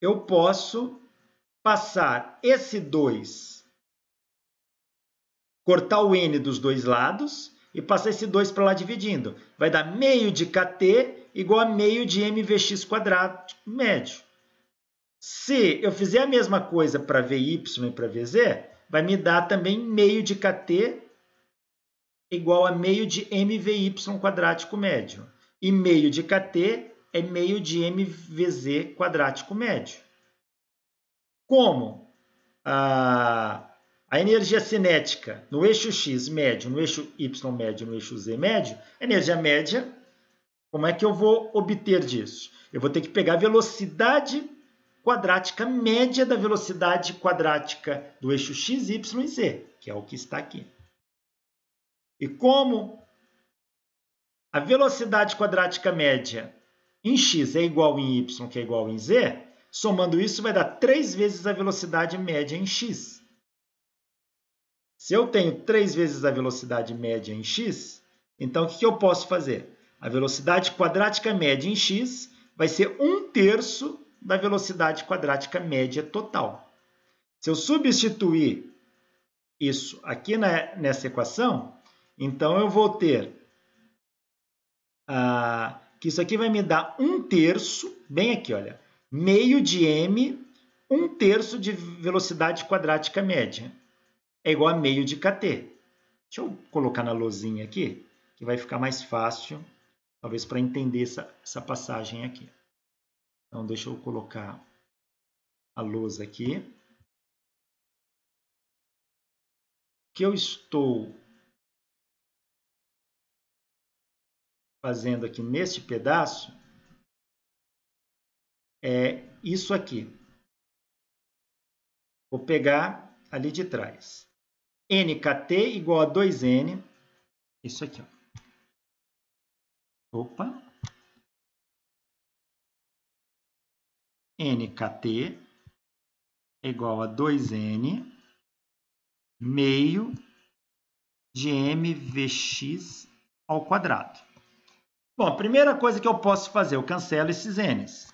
eu posso passar esse 2, cortar o n dos dois lados e passar esse 2 para lá dividindo. Vai dar meio de kt igual a meio de mvx quadrado médio. Se eu fizer a mesma coisa para Vy e para Vz, vai me dar também meio de kt igual a meio de mvy quadrático médio. E meio de kt é meio de mvz quadrático médio. Como a energia cinética no eixo x médio, no eixo y médio, no eixo z médio, a energia média, como é que eu vou obter disso? Eu vou ter que pegar a velocidade quadrática média da velocidade quadrática do eixo x, y e z, que é o que está aqui. E como a velocidade quadrática média em x é igual em y, que é igual em z, somando isso vai dar 3 vezes a velocidade média em x. Se eu tenho 3 vezes a velocidade média em x, então o que eu posso fazer? A velocidade quadrática média em x vai ser 1/3 da velocidade quadrática média total. Se eu substituir isso aqui nessa equação, então eu vou ter que isso aqui vai me dar 1/3, bem aqui, olha, meio de m, 1/3 de velocidade quadrática média. É igual a meio de kt. Deixa eu colocar na lousinha aqui, que vai ficar mais fácil, talvez para entender essa passagem aqui. Então, deixa eu colocar a lousa aqui. O que eu estou fazendo aqui neste pedaço é isso aqui. Vou pegar ali de trás. nkt igual a 2n, isso aqui. Ó. Opa! NKT é igual a 2N meio de MVx ao quadrado. Bom, a primeira coisa que eu posso fazer, eu cancelo esses N's.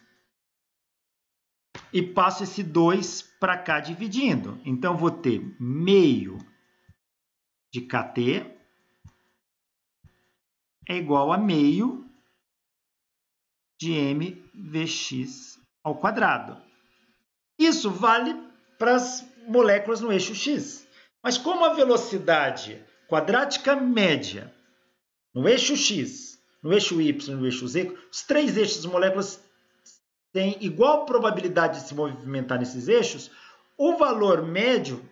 E passo esse 2 para cá dividindo. Então, vou ter meio de KT é igual a meio de MVx ao quadrado. Isso vale para as moléculas no eixo X. Mas como a velocidade quadrática média no eixo X, no eixo Y e no eixo Z, os três eixos das moléculas têm igual probabilidade de se movimentar nesses eixos, o valor médio,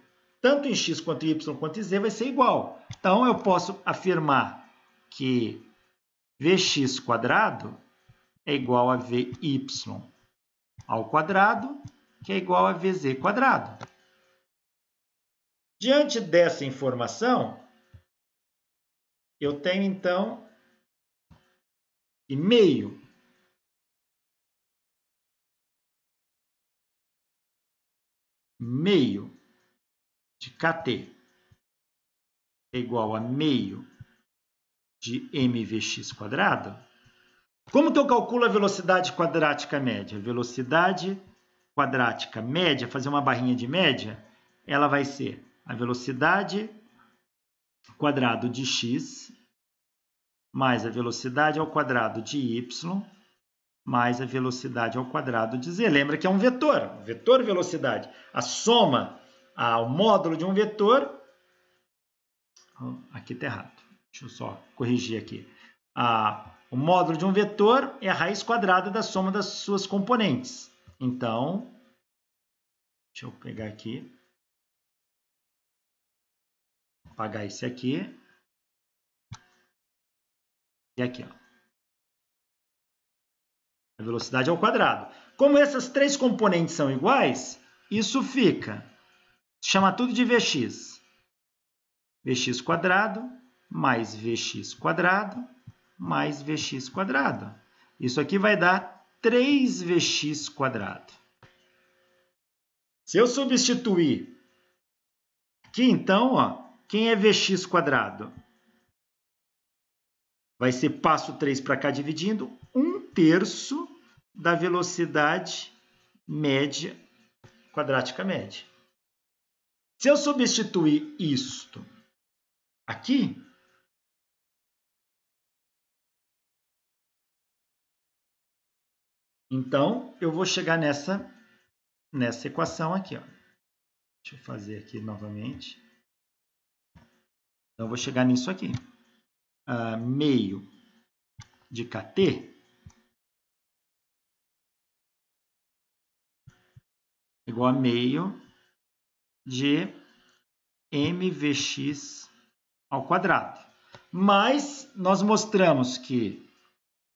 tanto em X quanto em Y quanto em Z, vai ser igual. Então, eu posso afirmar que Vx quadrado é igual a Vy ao quadrado, que é igual a Vz quadrado. Diante dessa informação, eu tenho, então, meio de KT é igual a meio de MVx quadrado. Como que eu calculo a velocidade quadrática média? A velocidade quadrática média, fazer uma barrinha de média, ela vai ser a velocidade quadrado de x mais a velocidade ao quadrado de y mais a velocidade ao quadrado de z. Lembra que é um vetor velocidade. A soma ao módulo de um vetor... Aqui está errado. Deixa eu só corrigir aqui. O módulo de um vetor é a raiz quadrada da soma das suas componentes. Então, deixa eu pegar aqui. Apagar esse aqui. E aqui, ó. A velocidade ao quadrado. Como essas três componentes são iguais, isso fica, chama tudo de Vx. Vx quadrado mais Vx quadrado mais Vx quadrado. Isso aqui vai dar 3Vx quadrado. Se eu substituir aqui, então, ó, quem é Vx quadrado? Vai ser, passo 3 para cá dividindo, 1/3 da velocidade média, quadrática média. Se eu substituir isto aqui, então eu vou chegar nessa equação aqui, ó. Deixa eu fazer aqui novamente. Então, eu vou chegar nisso aqui. Meio de KT igual a meio de MVx ao quadrado. Mas nós mostramos que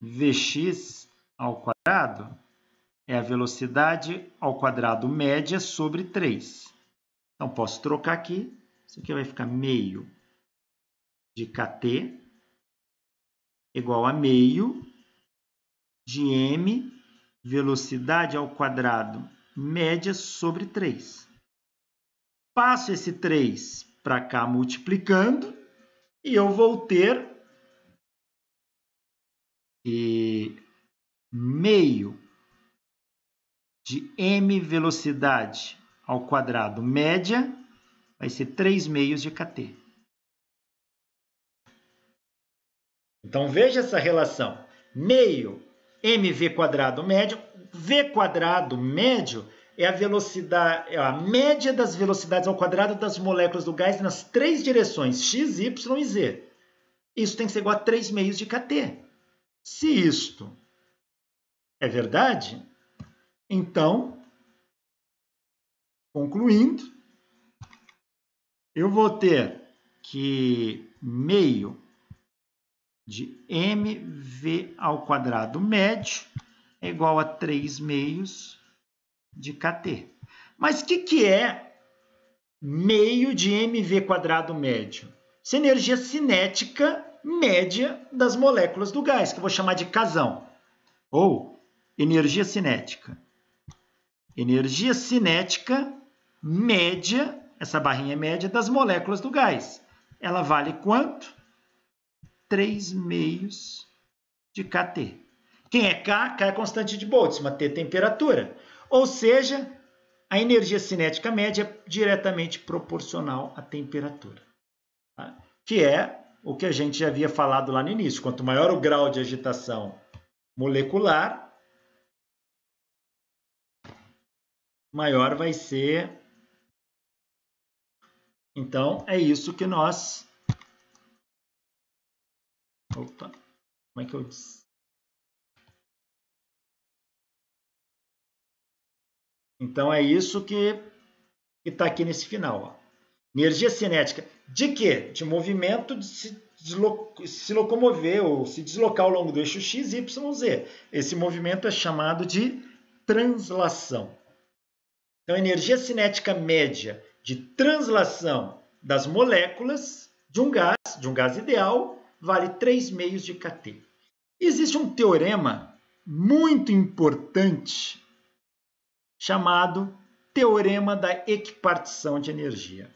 Vx ao quadrado é a velocidade ao quadrado média sobre 3. Então, posso trocar aqui. Isso aqui vai ficar meio de KT igual a meio de M velocidade ao quadrado média sobre 3. Passo esse 3 para cá multiplicando e eu vou ter meio de M velocidade ao quadrado média vai ser 3 meios de KT. Então, veja essa relação. Meio mv quadrado médio. V quadrado médio é a velocidade, é a média das velocidades ao quadrado das moléculas do gás nas três direções, x, y e z. Isso tem que ser igual a 3 meios de KT. Se isto é verdade, então, concluindo, eu vou ter que meio de mv ao quadrado médio é igual a 3 meios de KT. Mas o que é meio de mv quadrado médio? Isso é energia cinética média das moléculas do gás, que eu vou chamar de casão, ou energia cinética energia cinética média, essa barrinha média das moléculas do gás. Ela vale quanto? 3/2 de kT. Quem é K? K é a constante de Boltzmann, T é temperatura. Ou seja, a energia cinética média é diretamente proporcional à temperatura. Tá? Que é o que a gente já havia falado lá no início. Quanto maior o grau de agitação molecular, maior vai ser. Então, é isso que nós... Opa, como é que eu disse? Então, é isso que está aqui nesse final. Ó. Energia cinética de quê? De movimento de se locomover ou se deslocar ao longo do eixo X, Y, Z. Esse movimento é chamado de translação. Então, a energia cinética média de translação das moléculas de um gás ideal, vale 3/2 de kT. Existe um teorema muito importante chamado Teorema da Equipartição de Energia.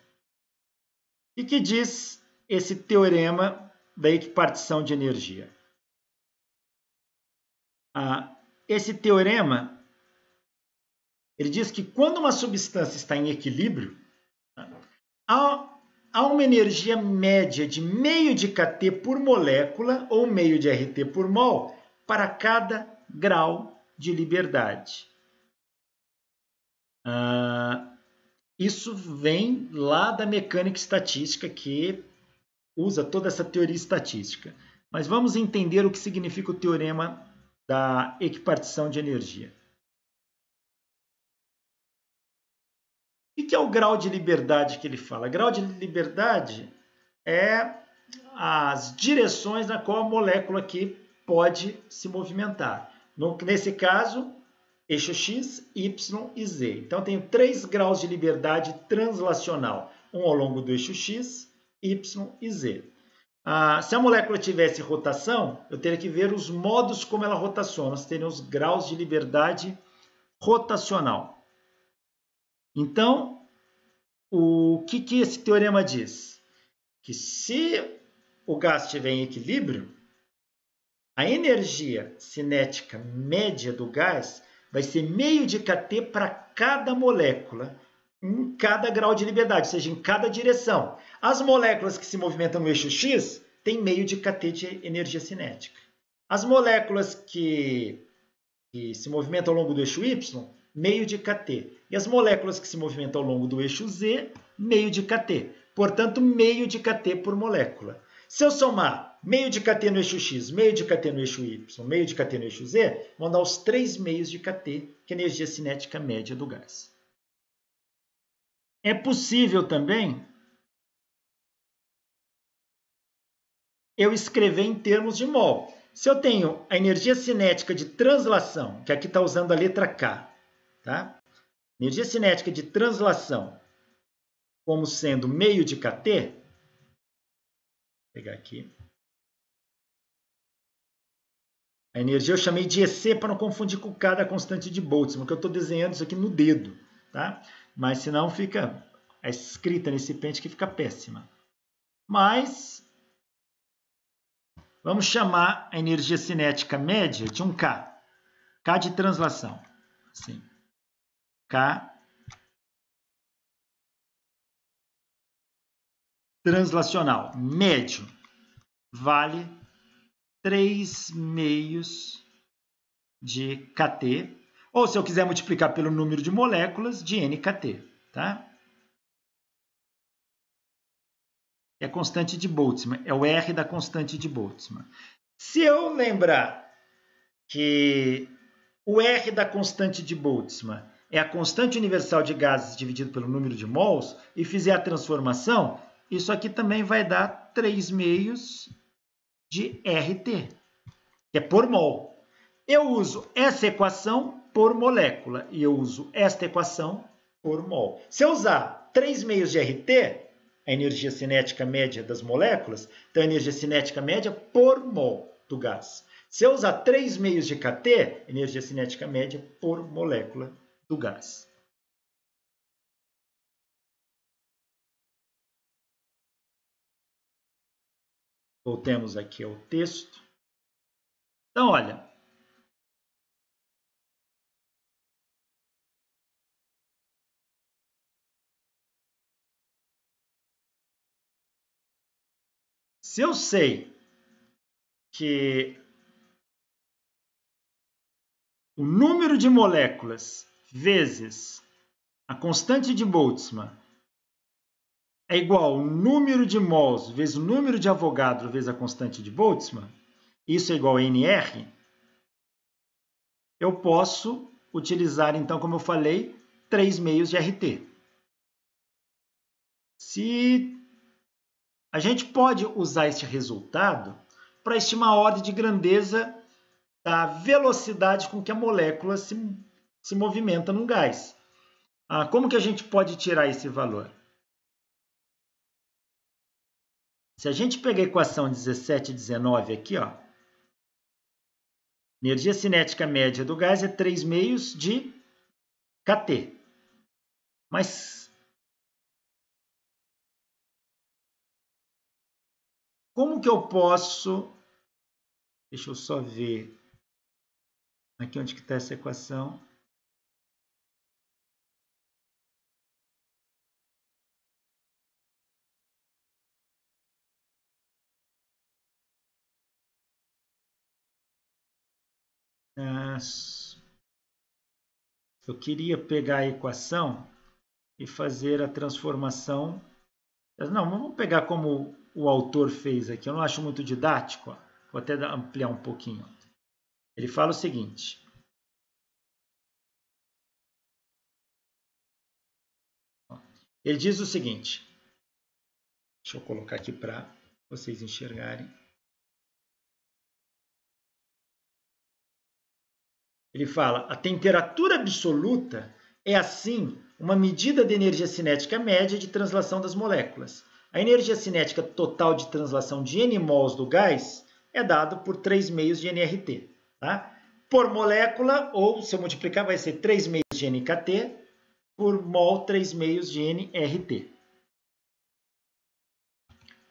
E que diz esse Teorema da Equipartição de Energia? Esse teorema ele diz que quando uma substância está em equilíbrio, há uma energia média de 0,5 de kT por molécula ou 0,5 de RT por mol para cada grau de liberdade. Isso vem lá da mecânica estatística, que usa toda essa teoria estatística. Mas vamos entender o que significa o teorema da equipartição de energia. O que é o grau de liberdade que ele fala? Grau de liberdade é as direções na qual a molécula aqui pode se movimentar. Nesse caso, eixo X, Y e Z. Então, eu tenho 3 graus de liberdade translacional, um ao longo do eixo X, Y e Z. Se a molécula tivesse rotação, eu teria que ver os modos como ela rotaciona. Nós teríamos graus de liberdade rotacional. Então, o que esse teorema diz? Que se o gás estiver em equilíbrio, a energia cinética média do gás vai ser 0,5 de kT para cada molécula, em cada grau de liberdade, ou seja, em cada direção. As moléculas que se movimentam no eixo X têm 0,5 de kT de energia cinética. As moléculas que se movimentam ao longo do eixo Y, 0,5 de kT. E as moléculas que se movimentam ao longo do eixo Z, 0,5 de kT. Portanto, 0,5 de kT por molécula. Se eu somar 0,5 de kT no eixo X, 0,5 de kT no eixo Y, 0,5 de kT no eixo Z, vão dar os 3/2 de kT, que é a energia cinética média do gás. É possível também eu escrever em termos de mol. Se eu tenho a energia cinética de translação, que aqui está usando a letra K, tá? Energia cinética de translação como sendo 0,5 de kT, vou pegar aqui. A energia eu chamei de EC para não confundir com o K da constante de Boltzmann, porque eu estou desenhando isso aqui no dedo, tá? Mas senão fica a escrita nesse pente que fica péssima. Mas vamos chamar a energia cinética média de um K. K de translação. Assim. K translacional médio vale 3/2 de kT, ou se eu quiser multiplicar pelo número de moléculas, de nkt, tá? É a constante de Boltzmann, é o R da constante de Boltzmann. Se eu lembrar que o R da constante de Boltzmann é a constante universal de gases dividido pelo número de mols, e fizer a transformação, isso aqui também vai dar 3/2 de RT, que é por mol. Eu uso essa equação por molécula e eu uso esta equação por mol. Se eu usar 3/2 de RT, a energia cinética média das moléculas, então a energia cinética média por mol do gás. Se eu usar 3/2 de kT, energia cinética média por molécula do gás. Voltemos aqui ao texto. Então, olha, se eu sei que o número de moléculas vezes a constante de Boltzmann é igual ao número de mols vezes o número de Avogadro vezes a constante de Boltzmann, isso é igual a NR, eu posso utilizar, então, como eu falei, 3 meios de RT. Se a gente pode usar este resultado para estimar a ordem de grandeza da velocidade com que a molécula se movimenta num gás. Como que a gente pode tirar esse valor? Se a gente pegar a equação 17 e 19 aqui, ó, energia cinética média do gás é 3 meios de kT. Mas como que eu posso... Deixa eu só ver aqui onde está essa equação. Eu queria pegar a equação e fazer a transformação. Não, vamos pegar como o autor fez aqui. Eu não acho muito didático. Ó. Vou até ampliar um pouquinho. Ele fala o seguinte. Ele diz o seguinte. Deixa eu colocar aqui para vocês enxergarem. Ele fala, a temperatura absoluta é, assim, uma medida de energia cinética média de translação das moléculas. A energia cinética total de translação de N mols do gás é dado por 3 meios de nRT. Tá? Por molécula, ou se eu multiplicar, vai ser 3 meios de nKT, por mol, 3 meios de nRT.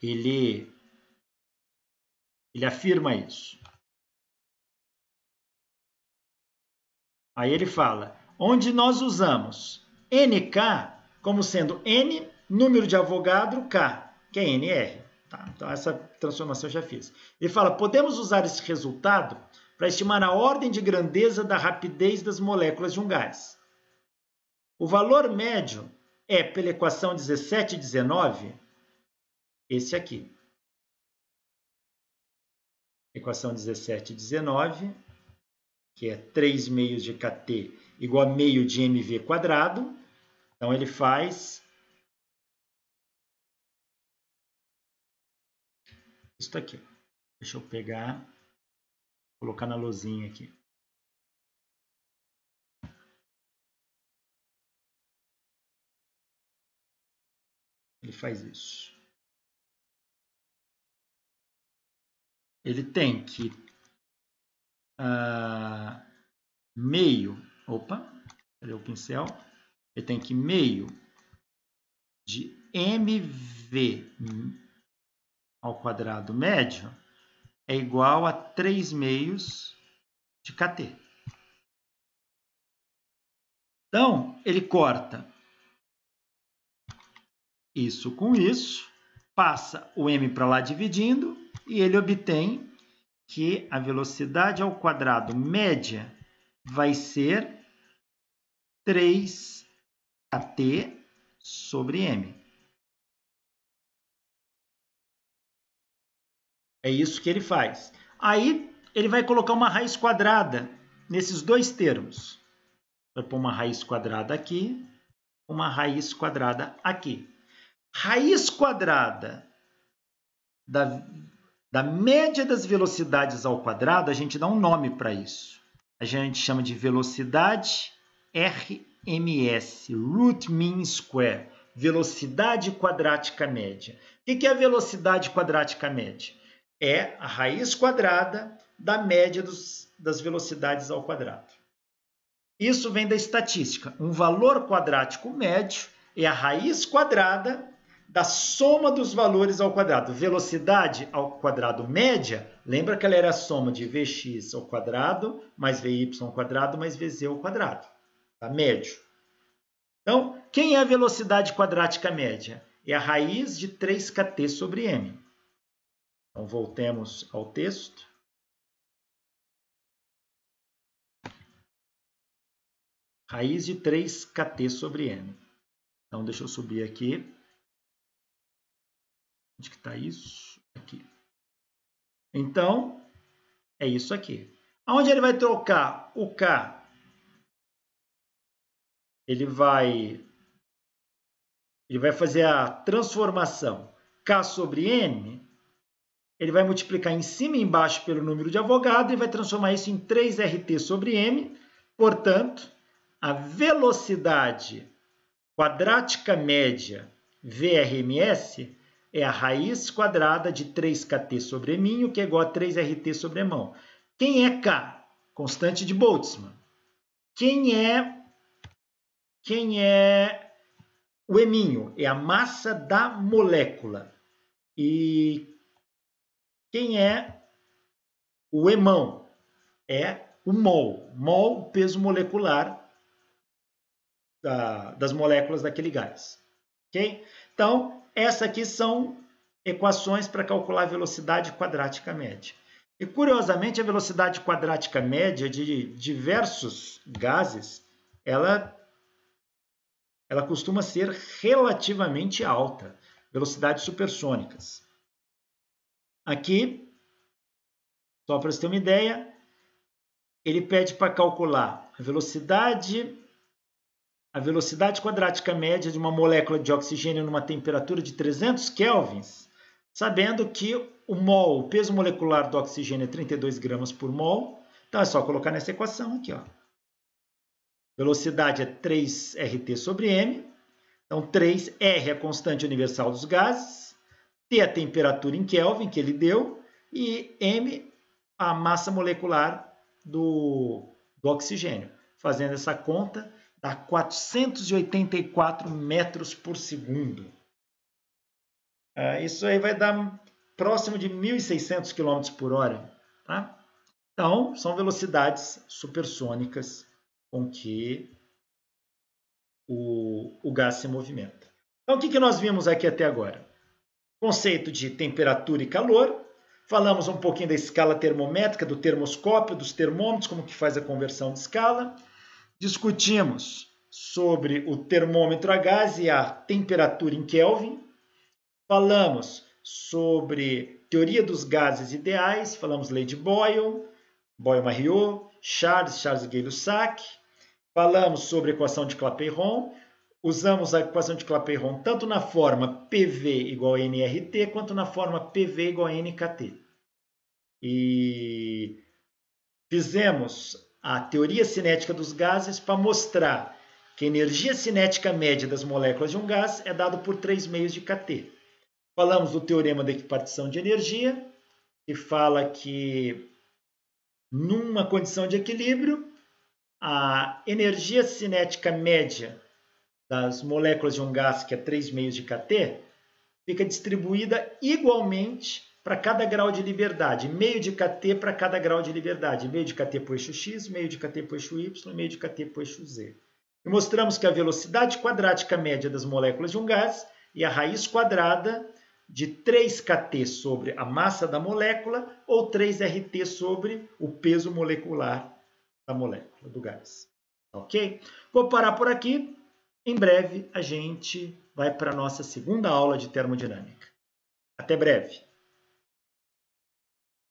Ele afirma isso. Aí ele fala, onde nós usamos NK como sendo N, número de Avogadro, K, que é NR. Tá? Então, essa transformação eu já fiz. Ele fala, podemos usar esse resultado para estimar a ordem de grandeza da rapidez das moléculas de um gás. O valor médio é, pela equação 17 e 19, esse aqui. Equação 17 e 19... que é 3 meios de kT igual a meio de mv quadrado. Então, ele faz isso aqui. Deixa eu pegar, colocar na lousinha aqui. Ele faz isso. Ele tem que meio, cadê o pincel? Ele tem que meio de mv ao quadrado médio é igual a 3 meios de kT. Então, ele corta isso com isso, passa o m para lá dividindo e ele obtém que a velocidade ao quadrado média vai ser 3 kT sobre m. É isso que ele faz. Aí ele vai colocar uma raiz quadrada nesses dois termos. Vai pôr uma raiz quadrada aqui, uma raiz quadrada aqui. Raiz quadrada da média das velocidades ao quadrado, a gente dá um nome para isso. A gente chama de velocidade RMS, Root Mean Square, velocidade quadrática média. O que é a velocidade quadrática média? É a raiz quadrada da média das velocidades ao quadrado. Isso vem da estatística. Um valor quadrático médio é a raiz quadrada da soma dos valores ao quadrado. Velocidade ao quadrado média, lembra que ela era a soma de Vx ao quadrado mais Vy ao quadrado mais Vz ao quadrado. Tá? Médio. Então, quem é a velocidade quadrática média? É a raiz de 3kt sobre m. Então, voltemos ao texto. Raiz de 3kt sobre m. Então, deixa eu subir aqui. Onde que está isso? Aqui. Então, é isso aqui. Aonde ele vai trocar o k? Ele vai fazer a transformação k sobre n. Ele vai multiplicar em cima e embaixo pelo número de Avogadro e vai transformar isso em 3RT sobre m. Portanto, a velocidade quadrática média VRMS é a raiz quadrada de 3kt sobre m, que é igual a 3RT sobre m. Quem é K? Constante de Boltzmann. Quem é o eminho? É a massa da molécula. E quem é o emão? É o mol. Mol, peso molecular das moléculas daquele gás. Ok? Então, essas aqui são equações para calcular a velocidade quadrática média. E, curiosamente, a velocidade quadrática média de diversos gases, ela costuma ser relativamente alta, velocidades supersônicas. Aqui, só para você ter uma ideia, ele pede para calcular a velocidade quadrática média de uma molécula de oxigênio numa temperatura de 300 kelvins, sabendo que o mol, o peso molecular do oxigênio é 32 gramas por mol. Então é só colocar nessa equação aqui, ó. Velocidade é 3RT sobre m. Então 3R é a constante universal dos gases, T é a temperatura em Kelvin que ele deu e m a massa molecular do oxigênio. Fazendo essa conta, dá 484 metros por segundo. Isso aí vai dar próximo de 1.600 km por hora. Tá? Então, são velocidades supersônicas com que o gás se movimenta. Então, o que nós vimos aqui até agora? Conceito de temperatura e calor. Falamos um pouquinho da escala termométrica, do termoscópio, dos termômetros, como que faz a conversão de escala. Discutimos sobre o termômetro a gás e a temperatura em Kelvin. Falamos sobre teoria dos gases ideais, falamos lei de Boyle, Boyle-Mariot, Charles-Gay-Lussac. Falamos sobre a equação de Clapeyron. Usamos a equação de Clapeyron tanto na forma PV igual a nRT, quanto na forma PV igual a nKT. E fizemos a teoria cinética dos gases para mostrar que a energia cinética média das moléculas de um gás é dada por 3 meios de kT. Falamos do teorema da equipartição de energia, que fala que numa condição de equilíbrio, a energia cinética média das moléculas de um gás, que é 3 meios de kT, fica distribuída igualmente para cada grau de liberdade. Meio de kT para cada grau de liberdade. Meio de kT para o eixo x, meio de kT para o eixo y, meio de kT para o eixo z. E mostramos que a velocidade quadrática média das moléculas de um gás é a raiz quadrada de 3kt sobre a massa da molécula ou 3RT sobre o peso molecular da molécula, do gás. Ok? Vou parar por aqui. Em breve, a gente vai para a nossa segunda aula de termodinâmica. Até breve!